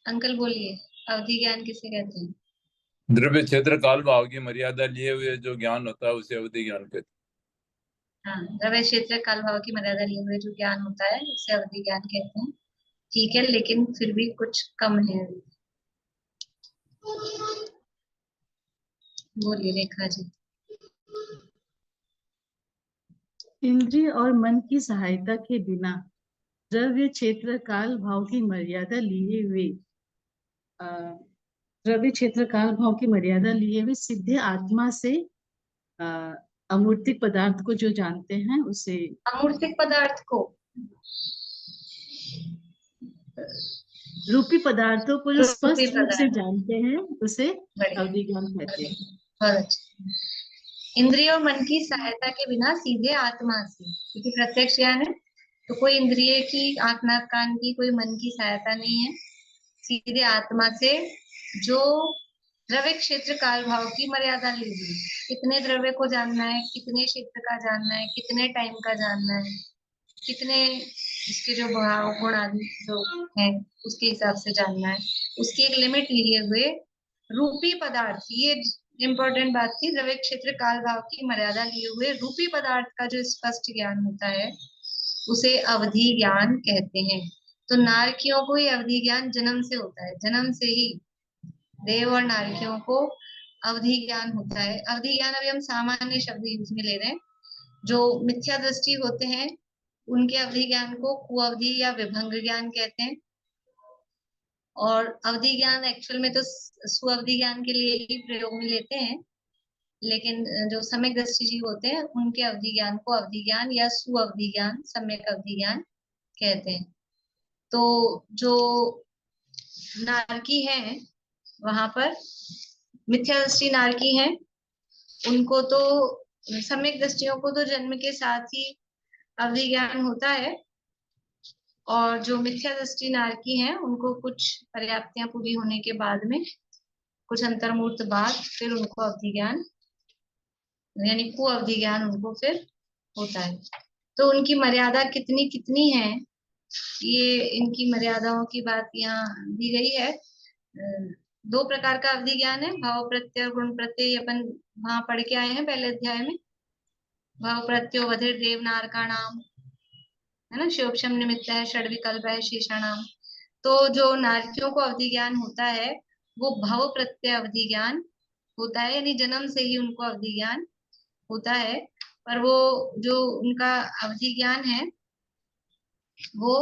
अंकल बोलिए, अवधि ज्ञान किसे कहते हैं? द्रव्य क्षेत्र काल भाव की मर्यादा लिए हुए जो ज्ञान होता है उसे अवधि ज्ञान कहते हैं। हाँ, द्रव्य क्षेत्र काल भाव की मर्यादा लिए हुए जो ज्ञान होता है उसे अवधि ज्ञान कहते हैं। ठीक है, लेकिन फिर भी कुछ कम है। बोलिए रेखा जी। इंद्रिय और मन की सहायता के बिना द्रव्य क्षेत्र काल भाव की मर्यादा लिए हुए द्रव्य क्षेत्र काल भाव की मर्यादा लिए हुए सीधे आत्मा से अमूर्तिक पदार्थ को जो जानते हैं उसे अमूर्तिक पदार्थ को, रूपी पदार्थों को जो रूपी स्पष्ट रूप से पदार्थ। जानते हैं उसे बढ़िया, अवधि ज्ञान कहते हैं। बहुत अच्छा। इंद्रिय और मन की सहायता के बिना सीधे आत्मा से, क्योंकि प्रत्यक्ष ज्ञान है तो कोई इंद्रिय की, आंख नाक कान की, कोई मन की सहायता नहीं है। सीधे आत्मा से जो द्रव्य क्षेत्र काल भाव की मर्यादा ली हुई, कितने द्रव्य को जानना है, कितने क्षेत्र का जानना है, कितने टाइम का जानना है, कितने इसके जो भाव गुण आदि जो है उसके हिसाब से जानना है, उसकी एक लिमिट लिए हुए रूपी पदार्थ, ये इम्पोर्टेंट बात थी। द्रव्य क्षेत्र काल भाव की मर्यादा लिए हुए रूपी पदार्थ का जो स्पष्ट ज्ञान होता है उसे अवधि ज्ञान कहते हैं। तो नारकियों को ये अवधि ज्ञान जन्म से होता है, जन्म से ही देव और नारकियों को अवधि ज्ञान होता है। अवधि ज्ञान अभी हम सामान्य शब्द यूज में ले रहे हैं। जो मिथ्या दृष्टि होते हैं उनके अवधि ज्ञान को कुअवधि या विभंग ज्ञान कहते हैं। और अवधि ज्ञान एक्चुअल में तो सुअवधि ज्ञान के लिए ही प्रयोग में लेते हैं, लेकिन जो सम्यक दृष्टि जीव होते हैं उनके अवधि ज्ञान को अवधि ज्ञान या सुअवधि ज्ञान, सम्यक अवधि ज्ञान कहते हैं। तो जो नारकी है वहां पर मिथ्या दृष्टि नारकी है, उनको तो, सम्यक दृष्टियों को तो जन्म के साथ ही अवधि ज्ञान होता है, और जो मिथ्या दृष्टि नारकी हैं उनको कुछ पर्याप्तियां पूरी होने के बाद में, कुछ अंतर्मुहूर्त बाद फिर उनको अवधि ज्ञान यानी कुअवधि ज्ञान उनको फिर होता है। तो उनकी मर्यादा कितनी कितनी है, ये इनकी मर्यादाओं की बात यहाँ दी गई है। दो प्रकार का अवधि ज्ञान है, भाव प्रत्यय और गुण प्रत्यय। अपन वहां पढ़ के आए हैं पहले अध्याय में। भाव प्रत्यय वधिर देव नारका नाम, है ना, शिवोपम निमित्त है, षड विकल्प है, शेषाणाम। तो जो नारकियों को अवधि ज्ञान होता है वो भव प्रत्यय अवधि ज्ञान होता है, यानी जन्म से ही उनको अवधि ज्ञान होता है। पर वो जो उनका अवधि ज्ञान है वो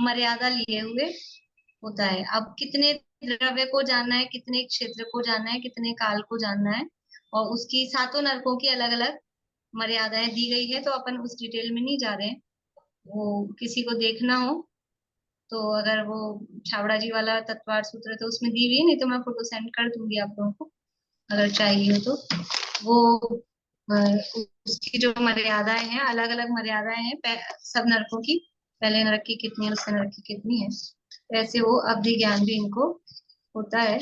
मर्यादा लिए हुए होता है। अब कितने द्रव्य को जानना है, कितने क्षेत्र को जानना है, कितने काल को जानना है, और उसकी सातों नरकों की अलग अलग मर्यादाएं दी गई है। तो अपन उस डिटेल में नहीं जा रहे हैं। वो किसी को देखना हो तो अगर वो छावड़ा जी वाला तत्वार सूत्र तो उसमें दी हुई है, नहीं तो मैं फोटो सेंड कर दूंगी आप लोगों को अगर चाहिए हो तो। वो उसकी जो मर्यादाएं हैं, अलग अलग मर्यादाएं हैं सब नरकों की, पहले नरक की कितनी है, उससे नरक की कितनी है, ऐसे वो अवधि ज्ञान भी इनको होता है।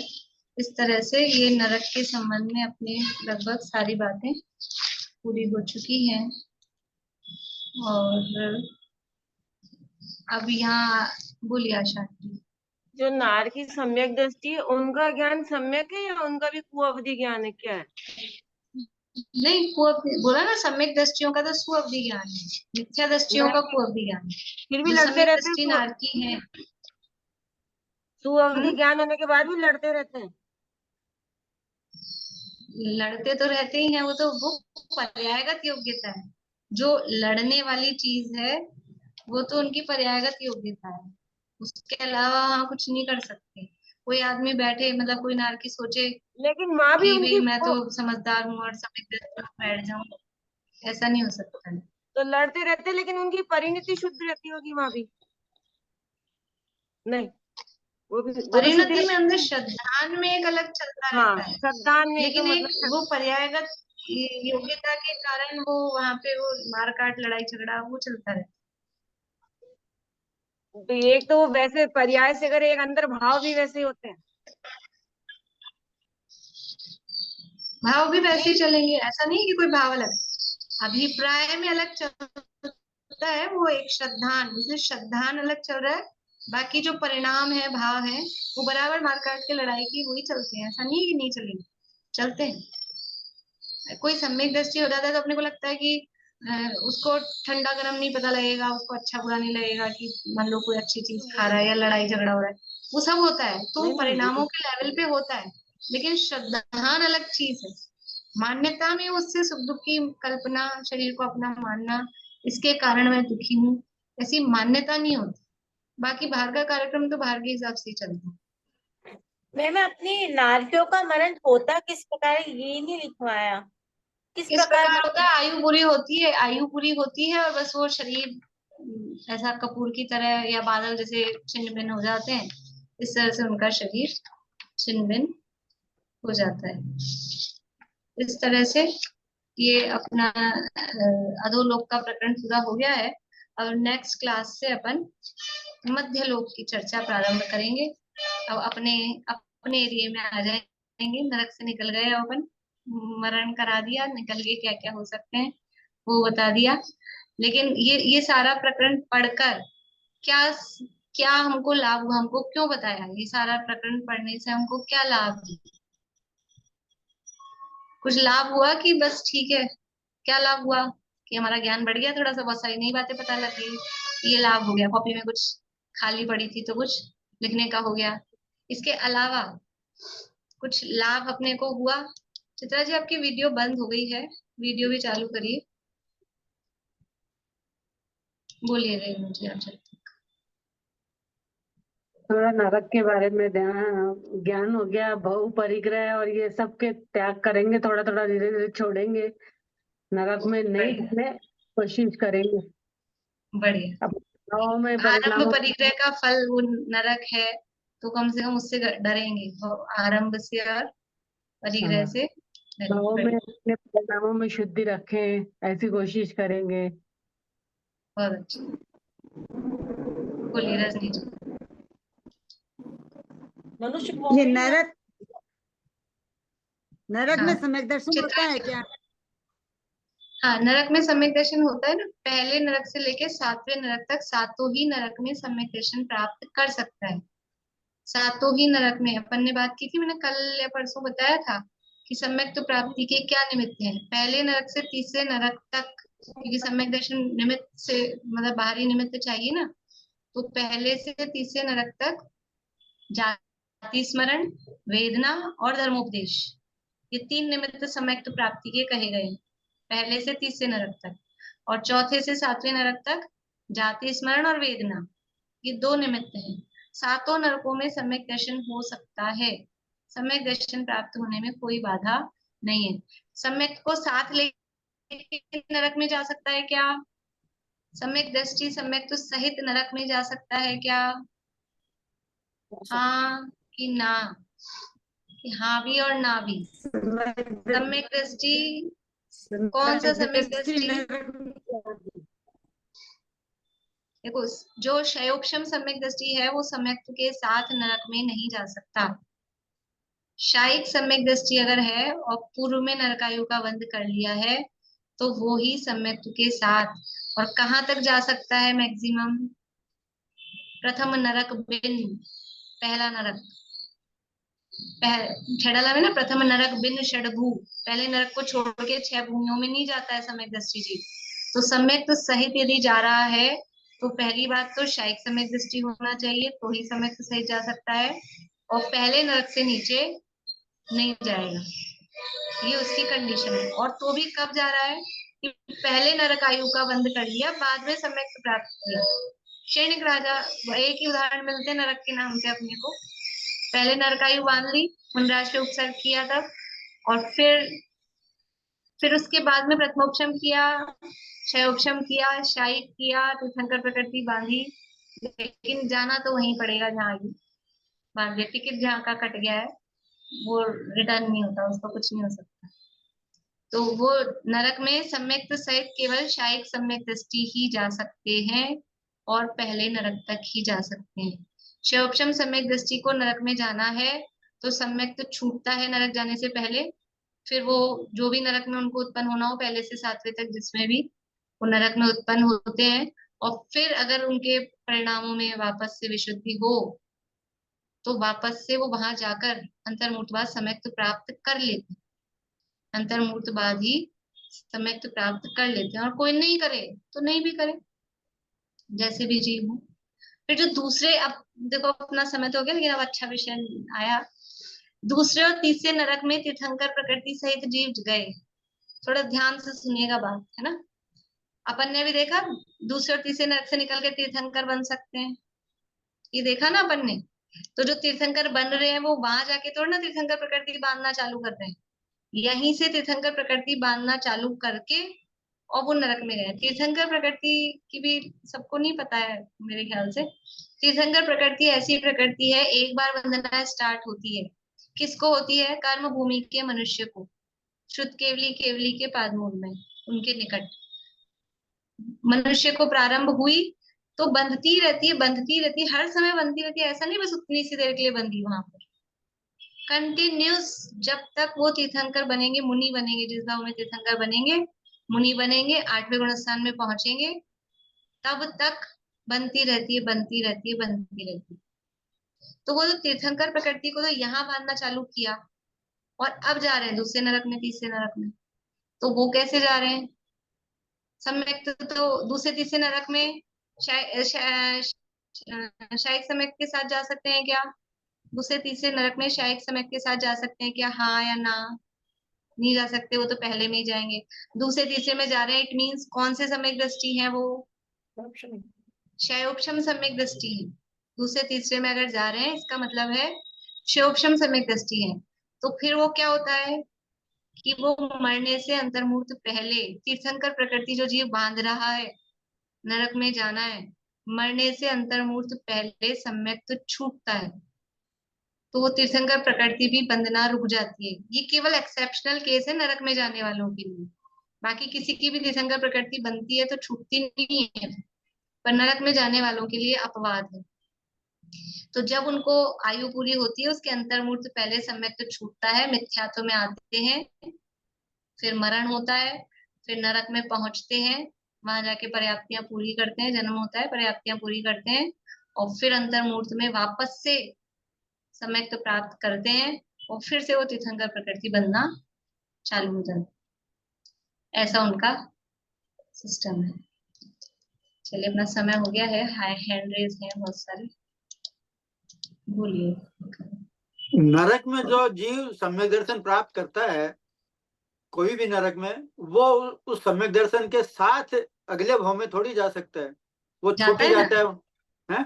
इस तरह से ये नरक के संबंध में अपनी लगभग सारी बातें पूरी हो चुकी हैं। और अब यहाँ बोलिए आशा जी। जो नार की सम्यक दृष्टि है उनका ज्ञान सम्यक है या उनका भी कुअवधि ज्ञान है, क्या है? नहीं, बोला ना, सम्यक दृष्टियों का तो सुअवधि ज्ञान है, मिथ्या दृष्टियों का कुअवधि ज्ञान है। फिर भी जो लड़ते सम्यक रहते दृष्टि हैं, नार की है। सुअवधि ज्ञान होने के बाद भी लड़ते रहते हैं। लड़ते तो रहते ही हैं, वो पर्यायगत योग्यता है। जो लड़ने वाली चीज है वो तो उनकी पर्यायगत योग्यता है, उसके अलावा वहाँ कुछ नहीं कर सकते। कोई आदमी बैठे, मतलब कोई नार की सोचे लेकिन माँ भी कि भाई उनकी मैं तो समझदार हूँ और सम्यक दृष्टि में बैठ जाऊं, ऐसा नहीं हो सकता है। तो लड़ते रहते, लेकिन उनकी परिणति शुद्ध रहती होगी माँ भी? नहीं, वो भी शुद्धि परिणति में अंदर श्रद्धान में एक अलग चलता हाँ, रहता है, श्रद्धान में लेकिन तो एक मतलब वो पर्यायगत योग्यता के कारण वो वहां पे वो मारकाट लड़ाई झगड़ा वो चलता रहता तो एक तो वो वैसे पर्याय से अगर एक अंदर भाव भी वैसे होते हैं, भाव भी वैसे ही चलेंगे, ऐसा नहीं कि कोई भाव अलग, अभिप्राय में अलग चलता है। वो एक श्रद्धान, जिसमें श्रद्धान अलग चल रहा है, बाकी जो परिणाम है, भाव है, वो बराबर मारकाट के लड़ाई की वही चलते हैं, ऐसा नहीं कि नहीं चलेंगे, चलते हैं। कोई सम्यक दृष्टि हो जाता है तो अपने को लगता है कि उसको ठंडा गर्म नहीं पता लगेगा, उसको अच्छा बुरा नहीं लगेगा कि मान लो कोई अच्छी चीज खा रहा है या लड़ाई झगड़ा हो रहा है, वो सब होता है, तो नहीं, परिणामों के लेवल पे होता है। लेकिन श्रद्धान अलग चीज है, मान्यता में उससे सुख दुख की कल्पना, शरीर को अपना मानना, इसके कारण मैं दुखी हूँ, ऐसी मान्यता नहीं होती। बाकी बाहर का कार्यक्रम तो बाहर के हिसाब से ही चलता है। मैम अपनी नारियों का मरण होता किस प्रकार है, ये नहीं लिखवाया, किस इस प्रकार प्रकार होता है, आयु पूरी होती है, आयु पूरी होती है और बस वो शरीर ऐसा कपूर की तरह या बादल जैसे छिन्न भिन्न हो जाते हैं, इस तरह से उनका शरीर छिन्न भिन्न हो जाता है। इस तरह से ये अपना अधोलोक का प्रकरण पूरा हो गया है। अब नेक्स्ट क्लास से अपन मध्य लोक की चर्चा प्रारंभ करेंगे। अब अपने अपने एरिया में आ जाएंगे, नरक से निकल गए, अपन मरण करा दिया, निकल के क्या क्या हो सकते हैं वो बता दिया। लेकिन ये सारा प्रकरण पढ़कर क्या क्या हमको लाभ हुआ, हमको क्यों बताया, ये सारा प्रकरण पढ़ने से हमको क्या लाभ हुआ? कुछ लाभ हुआ कि बस ठीक है? क्या लाभ हुआ कि हमारा ज्ञान बढ़ गया, थोड़ा सा बहुत सारी नई बातें पता लग गई, ये लाभ हो गया। कॉपी में कुछ खाली पड़ी थी तो कुछ लिखने का हो गया। इसके अलावा कुछ लाभ अपने को हुआ? चित्रा जी आपकी वीडियो बंद हो गई है, वीडियो भी चालू करिए, बोलिए रहे मुझे आप जब तक। थोड़ा नरक के बारे में ज्ञान हो गया, भव परिग्रह और ये सब के त्याग करेंगे, थोड़ा थोड़ा धीरे धीरे छोड़ेंगे, नरक में नहीं रहने कोशिश करेंगे। बढ़िया। अब भाव में आरंभ परिणाम परिग्रह का फल वो नरक है, तो कम से कम उससे डरेंगे, आरंभ से और परिग्रह से भाव में डरेंगे। अपने परिणामों में शुद्धि रखें, ऐसी कोशिश करेंगे। बहुत अच्छा, बोलिए रजनी जी। मनुष्य ये नरक नरक में हाँ, सम्यक दर्शन होता है क्या? हाँ, नरक में सम्यक दर्शन होता है ना, पहले नरक से लेके 7वें नरक तक सातों ही नरक में सम्यक दर्शन प्राप्त कर सकता है। सातों ही नरक में अपन ने बात की थी, मैंने कल या परसों बताया था कि सम्यक तो प्राप्ति के क्या निमित्त हैं। पहले नरक से तीसरे नरक तक, क्योंकि सम्यक दर्शन निमित्त से मतलब बाहरी निमित्त चाहिए ना, तो पहले से तीसरे नरक तक जाति स्मरण, वेदना और धर्मोपदेश, ये 3 निमित्त सम्यक प्राप्ति के कहे गए हैं, पहले से तीसरे नरक तक। और चौथे से 7वें नरक तक जाति स्मरण और वेदना, ये 2 निमित्त हैं। सातों नरकों में सम्यक दर्शन हो सकता है, सम्यक दर्शन प्राप्त होने में कोई बाधा नहीं है। सम्यक को साथ लेके नरक में जा सकता है क्या? सम्यक दृष्टि सम्यक तो सहित नरक में जा सकता है क्या? हाँ कि ना, कि हाँ भी और ना भी। सम्यक दृष्टि, कौन सा सम्यक दृष्टि? देखो, जो क्षयोपशम सम्यक दृष्टि है वो सम्यक्त्व के साथ नरक में नहीं जा सकता। शायिक सम्यक दृष्टि अगर है और पूर्व में नरकायु का वध कर लिया है तो वो ही सम्यक्त्व के साथ, और कहाँ तक जा सकता है मैक्सिमम? प्रथम नरक बिन, पहला नरक, छेड़ाला में ना, प्रथम नरक बिन षडभू, पहले नरक को छोड़ के 6 भूमियों में नहीं जाता है सम्यक दृष्टि जी। तो सम्यक तो सहित यदि जा रहा है तो पहली बात तो शायिक सम्यक दृष्टि होना चाहिए, तो ही सम्यक तो सहित जा सकता है, और पहले नरक से नीचे नहीं जाएगा, ये उसकी कंडीशन है। और तो भी कब जा रहा है? कि पहले नरक आयु का बंद कर लिया, बाद में सम्यक प्राप्त किया। क्षणिक राजा, एक ही उदाहरण मिलते हैं नरक के नाम से अपने को। पहले नरकायु बांध ली, मुंडराज पे उपसर्ग किया तब, और फिर उसके बाद में प्रथमोपशम किया, क्षयोपशम किया, शायिक किया, तीर्थंकर प्रकृति बांधी, लेकिन जाना तो वहीं पड़ेगा जहाँ आयु बांध दिया। टिकट जहाँ का कट गया है वो रिटर्न नहीं होता, उसको कुछ नहीं हो सकता। तो वो नरक में सम्यक सहित केवल शायिक सम्यक दृष्टि ही जा सकते हैं और पहले नरक तक ही जा सकते हैं। क्षयोपशम सम्यक दृष्टि को नरक में जाना है तो सम्यक तो छूटता है नरक जाने से पहले, फिर वो जो भी नरक में उनको उत्पन्न होना हो पहले से 7वें तक जिसमें भी वो नरक में उत्पन्न होते हैं, और फिर अगर उनके परिणामों में वापस से विशुद्धि हो तो वापस से वो वहां जाकर अंतर्मूर्तवाद सम्यक प्राप्त कर लेते हैं, अंतर्मूर्तवाद ही सम्यक प्राप्त कर लेते हैं। और कोई नहीं करे तो नहीं भी करे, जैसे भी जीव हो। फिर जो दूसरे, अब देखो अपना समय तो हो गया लेकिन अब अच्छा विषय आया। दूसरे और तीसरे नरक में तीर्थंकर प्रकृति सहित जीव गए, थोड़ा ध्यान से सुनिएगा बात, है ना। अपन ने भी देखा दूसरे और तीसरे नरक से निकल के तीर्थंकर बन सकते हैं, ये देखा ना अपन ने। तो जो तीर्थंकर बन रहे हैं वो वहां जाके थोड़ा ना तीर्थंकर प्रकृति बांधना चालू कर रहे हैं, यहीं से तीर्थंकर प्रकृति बांधना चालू करके और वो नरक में गए। तीर्थंकर प्रकृति की भी सबको नहीं पता है मेरे ख्याल से। तीर्थंकर प्रकृति ऐसी प्रकृति है, एक बार वंदना स्टार्ट होती है, किसको होती है? कर्म भूमि के मनुष्य को, शुद्ध केवली केवली के पादमूल में, उनके निकट मनुष्य को प्रारंभ हुई तो बंधती रहती है, बंधती रहती है, हर समय बंधती रहती है। ऐसा नहीं बस उतनी सी देर के लिए बंधी, वहां पर कंटिन्यूस जब तक वो तीर्थंकर बनेंगे, मुनि बनेंगे, जिस भाव में तीर्थंकर बनेंगे मुनि बनेंगे, 8वें गुणस्थान में पहुंचेंगे, तब तक बनती रहती है, बनती रहती है, बनती रहती है। तो वो जो तीर्थंकर प्रकृति को तो यहाँ बांधना चालू किया और अब जा रहे हैं दूसरे नरक में, तीसरे नरक में। तो वो कैसे जा रहे हैं? सम्यक तो दूसरे तीसरे नरक में शायिक सम्यक के साथ जा सकते हैं क्या? दूसरे तीसरे नरक में शायिक सम्यक के साथ जा सकते हैं क्या? हाँ या ना? नहीं जा सकते, वो तो पहले में ही जाएंगे। दूसरे तीसरे में जा रहे हैं, इट मीन्स कौन से सम्यक दृष्टि है वो? क्षयोपशम सम्यक दृष्टि है। दूसरे तीसरे में अगर जा रहे हैं इसका मतलब है क्षयोपशम सम्यक दृष्टि है। तो फिर वो क्या होता है कि वो मरने से अंतर्मूर्त पहले, तीर्थंकर प्रकृति जो जीव बांध रहा है नरक में जाना है, मरने से अंतर्मूर्त पहले सम्यक तो छूटता है, तो वो तीर्थंकर प्रकृति भी बंधना रुक जाती है। ये केवल एक्सेप्शनल केस है नरक में जाने वालों के लिए, बाकी किसी की भी तीर्थंकर प्रकृति बनती है तो छूटती नहीं है, पर नरक में जाने वालों के लिए अपवाद है। तो जब उनको आयु पूरी होती है उसके अंतर्मूर्त पहले सम्यक तो छूटता है, मिथ्यात्व में आते हैं, फिर मरण होता है, फिर नरक में पहुंचते हैं, वहां जाके पर्याप्तियां पूरी करते हैं, जन्म होता है, पर्याप्तियां पूरी करते हैं, और फिर अंतर्मूर्त में वापस से सम्यक तो प्राप्त करते हैं, और फिर से वो तीर्थंकर प्रकृति बनना चालू हो जाता है। ऐसा उनका सिस्टम है। चलिए अपना समय हो गया है, हाई हैंड रेज है बहुत सारे, बोलिए। नरक में जो जीव सम्यक दर्शन प्राप्त करता है कोई भी नरक में, वो उस सम्यक दर्शन के साथ अगले भाव में थोड़ी जा सकता है, वो छूट जाता है।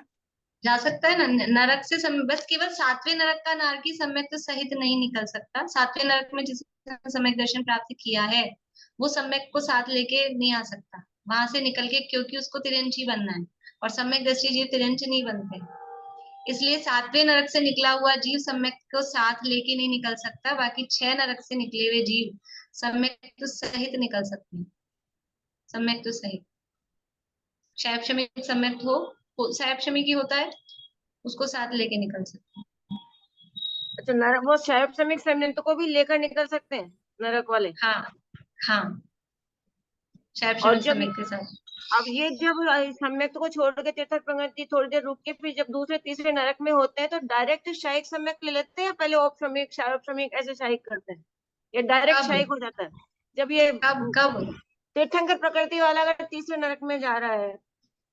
जा सकता है ना नरक से बस केवल 7वें नरक का नारकी सम्यक तो सहित नहीं निकल सकता। 7वें नरक में जिसने सम्यक दर्शन प्राप्त किया है वो सम्यक को साथ लेके नहीं आ सकता वहां से निकल के, क्योंकि उसको तिरंची बनना है, और सम्यक दृष्टि जीव तिरंच नहीं बनते। इसलिए 7वें नरक से निकला हुआ जीव सम्यक को साथ लेके नहीं निकल सकता, बाकी 6 नरक से निकले हुए जीव सम्यक तो सहित निकल सकते हैं, सम्यक तो सहित। शैवक्षमिक सम्यक हो शैवक्षमिक ही होता है, उसको साथ लेके निकल सकते हैं। अच्छा, नरक वो शैवक्षमिक सम्यक को भी लेकर निकल सकते हैं नरक वाले? हाँ हाँ, और शैवक्षमिक जब सम्यक के साथ। अब ये जब सम्यक को छोड़ के तीर्थक प्रगति थोड़ी देर रुक के फिर जब दूसरे तीसरे नरक में होते हैं तो डायरेक्ट शायिक सम्यक ले लेते हैं या पहले औपश्रमिक शायवक्षमिक ऐसे शायिक करते हैं? ये डायरेक्ट कब शायिक हो जाता है जब ये कब तीर्थंकर प्रकृति वाला अगर तीसरे नरक में जा रहा है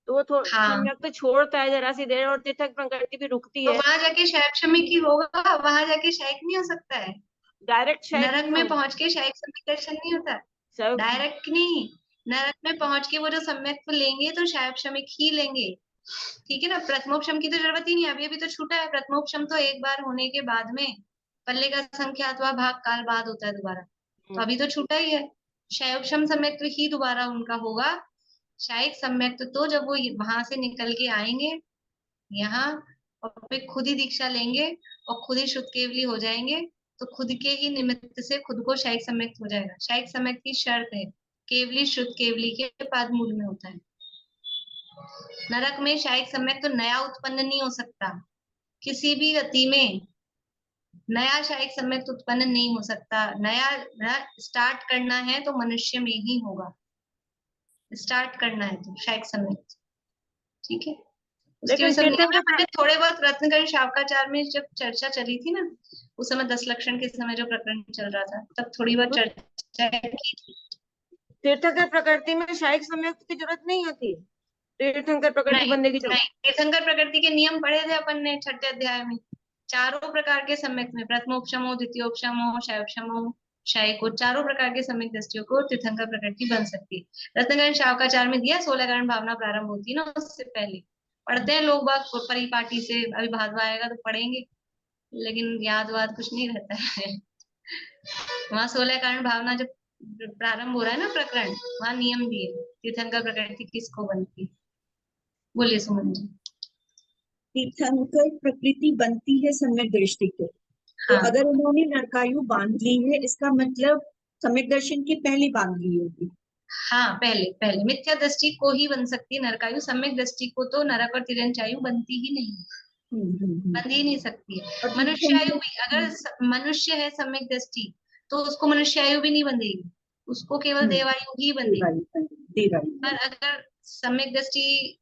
तो वो हाँ, सम्यक तो छोड़ता है जरा सी देर और तीर्थक प्रकृति भी रुकती तो है, वहां जाके शैवक्षमिक ही होगा, वहां जाके शायिक नहीं हो सकता है। डायरेक्ट शायिक नरक नहीं में होगा। पहुंच के शायिक सम्यक दर्शन नहीं होता, सब डायरेक्ट नहीं। नरक में पहुंच के वो जो सम्यक को लेंगे तो शैवक्षमिक ही लेंगे, ठीक है ना। प्रथमोपशम की तो जरूरत ही नहीं, अभी अभी तो छूटा है। प्रथमोपशम तो एक बार होने के बाद में पल्ले का संख्यात्वा भाग काल बाद होता है दोबारा, तो अभी तो छूटा ही है। शैवक्षम सम्यक तो ही दोबारा उनका होगा। शायिक सम्यक तो जब वो वहां से निकल के आएंगे यहाँ और फिर खुद ही दीक्षा लेंगे और खुद ही शुद्ध केवली हो जाएंगे, तो खुद के ही निमित्त से खुद को शायिक सम्यक हो जाएगा। शायिक सम्यक की शर्त है केवली शुद्ध केवली के पाद मूल में होता है। नरक में शायिक सम्यक तो नया उत्पन्न नहीं हो सकता, किसी भी गति में नया शायिक सम्यक तो उत्पन्न नहीं हो सकता। नया स्टार्ट करना है तो मनुष्य में ही होगा, स्टार्ट करना है तो शायिक सम्यक, ठीक है। उसके लेकिन सब नियम तीर्थंकर हमने थोड़े बहुत रत्नकरी शावकाचार में जब चर्चा चली थी ना, उस समय 10 लक्षण के समय जो प्रकरण चल रहा था तब थोड़ी बहुत चर्चा की थी। तीर्थंकर प्रकृति में शायिक सम्यक की जरूरत नहीं होती, तीर्थंकर प्रकृति बनने की जरूरत नहीं, तीर्थंकर प्रकृति के नियम पढ़े थे अपन ने 6ठे अध्याय में। चारों प्रकार के सम्यक में प्रथमोपशम हो, द्वितीयोपशम हो, शैवक्षम हो, शायिक हो, चारों प्रकार के सम्यक दृष्टियों को तीर्थंकर प्रकृति बन सकती है। रत्नकरी शावकाचार में दिया 16 कारण भावना प्रारंभ होती है ना, उससे पहले पढ़ते हैं लोग बाग परिपाटी से। अभी भादवा आएगा तो पढ़ेंगे, लेकिन याद वाद कुछ नहीं रहता है। वहां 16 कारण भावना जब प्रारंभ हो रहा है ना प्रकरण, वहां नियम दिए तीर्थंकर प्रकृति किसको बनती है। बोलिए सुमन जी। तीर्थंकर प्रकृति बनती है सम्यक दृष्टि को, तो हाँ। अगर उन्होंने नरकायु बांध ली है इसका मतलब सम्यक दर्शन की पहले बांध ली होगी। हाँ, पहले मिथ्या दृष्टि को ही बन सकती है नरकायु, सम्यक दृष्टि को तो नरक और तिर्यंचायु बनती ही नहीं, बन ही नहीं सकती है। मनुष्यायु भी अगर मनुष्य है सम्यक दृष्टि तो उसको मनुष्यायु भी नहीं बंधेगी, उसको केवल देवायु ही बंधेगी। पर अगर सम्यक दृष्टि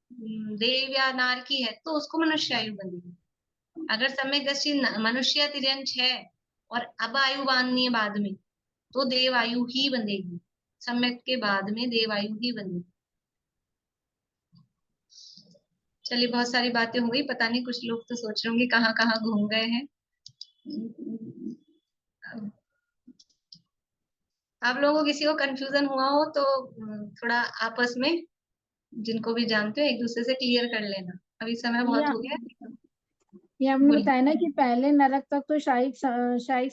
देव या नार की है तो उसको मनुष्यायु बंधेगी। अगर सम्यक दृष्टि मनुष्य तिर्यंच है और अब आयु बांधनी है बाद में, तो देवायु ही बंधेगी, सम्यक के बाद में देवायु ही बंधेगी। चलिए, बहुत सारी बातें हो गई, पता नहीं कुछ लोग तो सोच रहे होंगे कहाँ कहाँ घूम गए हैं। आप लोगों को किसी को कंफ्यूजन हुआ हो तो थोड़ा आपस में जिनको भी जानते हो एक दूसरे से क्लियर कर लेना, अभी समय बहुत हो गया। ये हमने बताया ना कि पहले नरक तक तो शायिक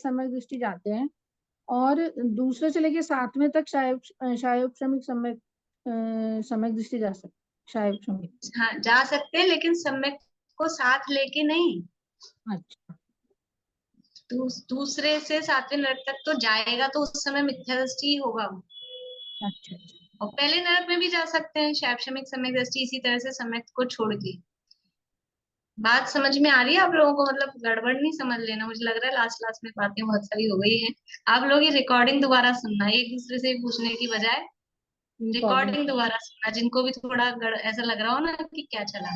सम्यक दृष्टि जाते हैं और दूसरे से लेके 7वें तक शायोपशमिक सम्यक दृष्टि जा सकते, शायोपशमिक हाँ जा सकते हैं, लेकिन सम्यक को साथ लेके नहीं। अच्छा, दूसरे से 7वें नरक तक तो जाएगा तो उस समय मिथ्या दृष्टि ही होगा वो। अच्छा। और पहले नरक में भी जा सकते हैं शैवक्षमिक सम्यक दृष्टि, इसी तरह से सम्यक को छोड़ के। बात समझ में आ रही है आप लोगों को? मतलब गड़बड़ नहीं समझ लेना, मुझे लग रहा है लास्ट में बातें बहुत सारी हो गई हैं। आप लोग ये रिकॉर्डिंग दोबारा सुनना, एक दूसरे से पूछने की बजाय रिकॉर्डिंग दोबारा सुनना, जिनको भी थोड़ा ऐसा लग रहा हो ना कि क्या चला,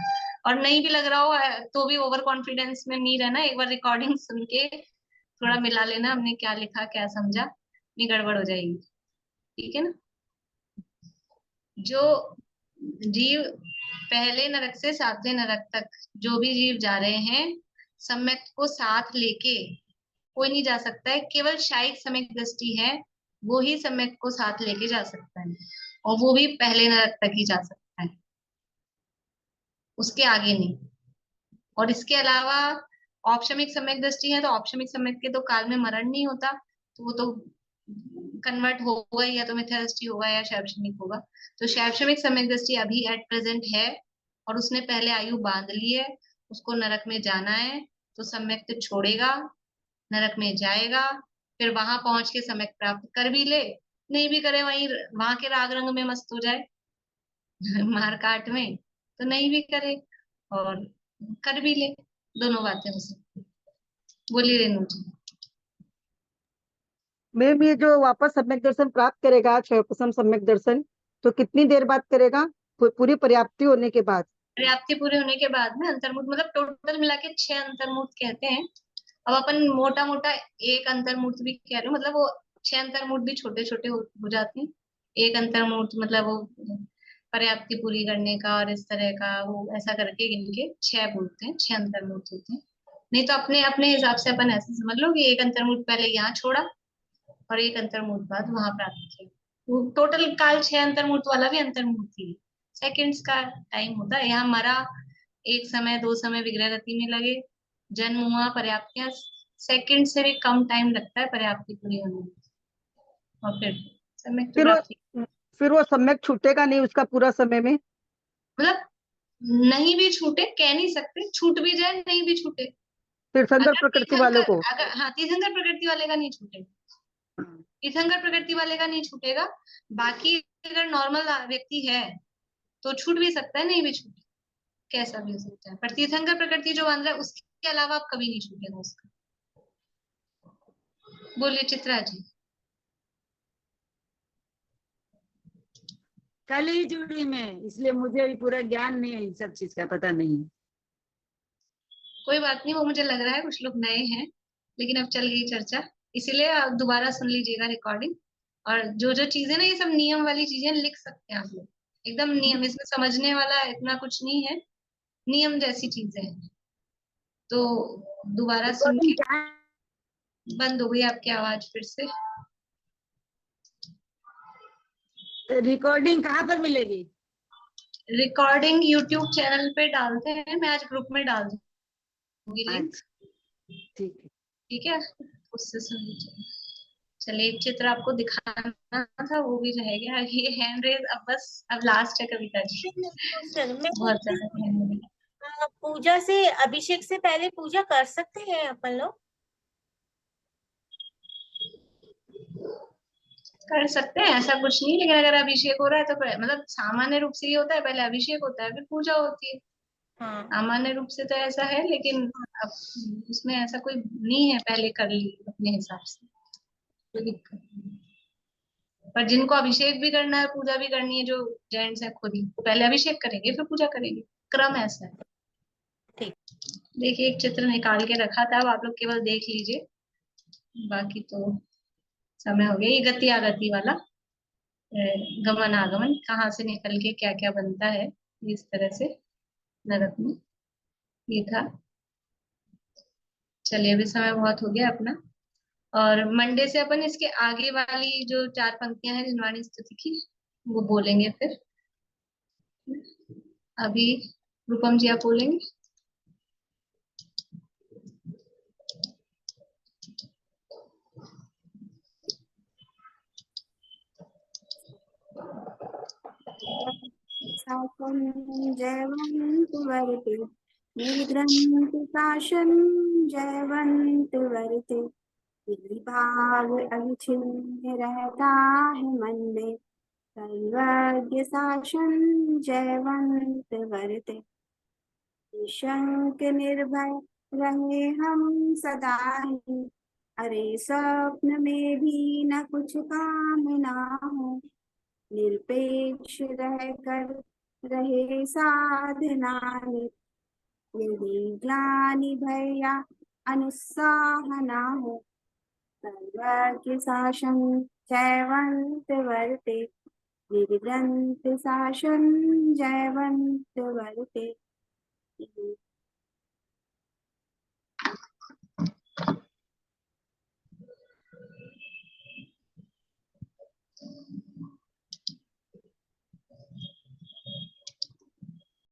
और नहीं भी लग रहा हो तो भी ओवर कॉन्फिडेंस में नहीं रहना। एक बार रिकॉर्डिंग सुन के थोड़ा मिला लेना, हमने क्या लिखा क्या समझा, नहीं गड़बड़ हो जाएगी, ठीक है ना। जो जीव पहले नरक से 7वें नरक तक जो भी जीव जा रहे हैं, सम्यक को साथ लेके कोई नहीं जा सकता है। केवल शायिक सम्यक दृष्टि है, वो ही सम्यक को साथ लेके जा सकता है, और वो भी पहले नरक तक ही जा सकता है, उसके आगे नहीं। और इसके अलावा औपशमिक सम्यक दृष्टि है, तो औपशमिक सम्यक के तो काल में मरण नहीं होता, तो वो तो कन्वर्ट होगा, या तो मिथ्या दृष्टि होगा या शैवक्षमिक होगा। तो शैवक्षमिक सम्यक दृष्टि अभी एट प्रेजेंट है और उसने पहले आयु बांध ली है, उसको नरक में जाना है तो सम्यक छोड़ेगा, नरक में जाएगा, फिर वहां पहुंच के सम्यक प्राप्त कर भी ले, नहीं भी करे वहां के राग रंग में मस्त हो जाए मार काट में, तो नहीं भी करे और कर भी ले, दोनों बातें हो सकती। बोलिए रेणु जी। मैम ये जो वापस सम्यक दर्शन प्राप्त करेगा क्षयोपशम सम्यक दर्शन, तो कितनी देर बाद करेगा? पूरी पर्याप्ति होने के बाद? पर्याप्ति पूरे होने के बाद में अंतर्मुख, मतलब टोटल मिला के 6 अंतर्मुख कहते हैं। अब अपन मोटा मोटा एक अंतर्मूर्त भी कह रहे हो, मतलब वो 6 अंतर्मूर्त भी छोटे छोटे हो जाते हैं। एक अंतर्मूर्त मतलब वो पर्याप्ति पूरी करने का और इस तरह का, वो ऐसा करके इनके 6 बोलते हैं, 6 अंतर्मूर्त होते हैं। नहीं तो अपने अपने हिसाब से अपन ऐसे समझ लो कि एक अंतर्मूर्त पहले यहाँ छोड़ा और एक अंतर्मूर्त बाद वहां प्राप्त किया। वो टोटल काल 6 अंतर्मूर्त वाला भी अंतर्मूर्त ही सेकंड्स का टाइम होता है। यहाँ मरा, एक समय 2 समय विग्रह गति में लगे, जन्म हुआ, पर्याप्तियां, सेकंड से भी कम टाइम लगता है पर्याप्ति पूरी होने में, और फिर सम्यक प्राप्ति। फिर वो सम्यक छूटेगा नहीं उसका पूरा समय में? मतलब नहीं भी छूटे, कह नहीं सकते, छूट भी जाए नहीं भी छूटे। तीर्थंकर प्रकृति वालों को? अगर हाँ, तीर्थंकर प्रकृति वाले का नहीं छूटेगा, तीर्थंकर प्रकृति वाले का नहीं छूटेगा। बाकी अगर नॉर्मल व्यक्ति है तो छूट भी सकता है, नहीं भी छूटे, कैसा भी हो सकता है। पर तीर्थंकर प्रकृति जो मान रहा है उसके अलावा आप कभी नहीं छूटेगा उसका। बोलिए चित्रा जी। कल ही जुड़ी मैं, इसलिए मुझे भी पूरा ज्ञान नहीं है, सब चीज का पता नहीं है। कोई बात नहीं, वो मुझे लग रहा है कुछ लोग नए हैं, लेकिन अब चल गई चर्चा, इसीलिए आप दोबारा सुन लीजिएगा रिकॉर्डिंग। और जो जो चीजें ना, ये सब नियम वाली चीजें लिख सकते हैं आप लोग, एकदम नियम, इसमें समझने वाला इतना कुछ नहीं है, नियम जैसी चीजें हैं। तो दोबारा सुन के। बंद हो गई आपकी आवाज फिर से। रिकॉर्डिंग कहाँ पर मिलेगी? रिकॉर्डिंग यूट्यूब चैनल पे डालते हैं, मैं आज ग्रुप में डाल दूंगी लिंक। ठीक है, ठीक है, उससे सुन लीजिए। चलिए, एक चित्र आपको दिखाना था, वो भी रह गया, ये हैंड रेज। अब बस, अब लास्ट है कविता जी, बहुत ज्यादा। पूजा से, अभिषेक से पहले पूजा कर सकते हैं अपन लोग? कर सकते हैं, ऐसा कुछ नहीं, लेकिन अगर अभिषेक हो रहा है तो मतलब सामान्य रूप से ये होता है, पहले अभिषेक होता है फिर पूजा होती है। हाँ। सामान्य रूप से तो ऐसा है, लेकिन अब उसमें ऐसा कोई नहीं है, पहले कर ली अपने हिसाब से, कोई दिक्कत नहीं। पर जिनको अभिषेक भी करना है, पूजा भी करनी है, जो जेंट्स है खुद ही, तो पहले अभिषेक करेंगे फिर पूजा करेंगे, क्रम ऐसा है। ठीक, देखिए एक चित्र निकाल के रखा था, अब आप लोग केवल देख लीजिए, बाकी तो समय हो गया। ये गति आगति वाला, गमन आगमन, कहाँ से निकल के क्या क्या बनता है, इस तरह से नरक में ये था। चलिए, अभी समय बहुत हो गया अपना, और मंडे से अपन इसके आगे वाली जो 4 पंक्तियां हैं जिनवाणी स्तुति की, वो बोलेंगे फिर। अभी रूपम जी आप बोलेंगे। जयवंत वरते निर्ग्रंथ शासन, जयवंत वरते विभाग अविच्छिन्न रहता है मन में, सर्वज्ञ शासन जयवंत वरते निशंक निर्भय रहे हम सदा ही, अरे स्वप्न में भी न कुछ कामना हो, निरपेक्ष रहकर रहे साधना, यदि ग्लानि भया अनुत्साह ना हो, सर्वज्ञ शासन जयवंत वरते निर्ग्रंथ शासन जयवंत वरते।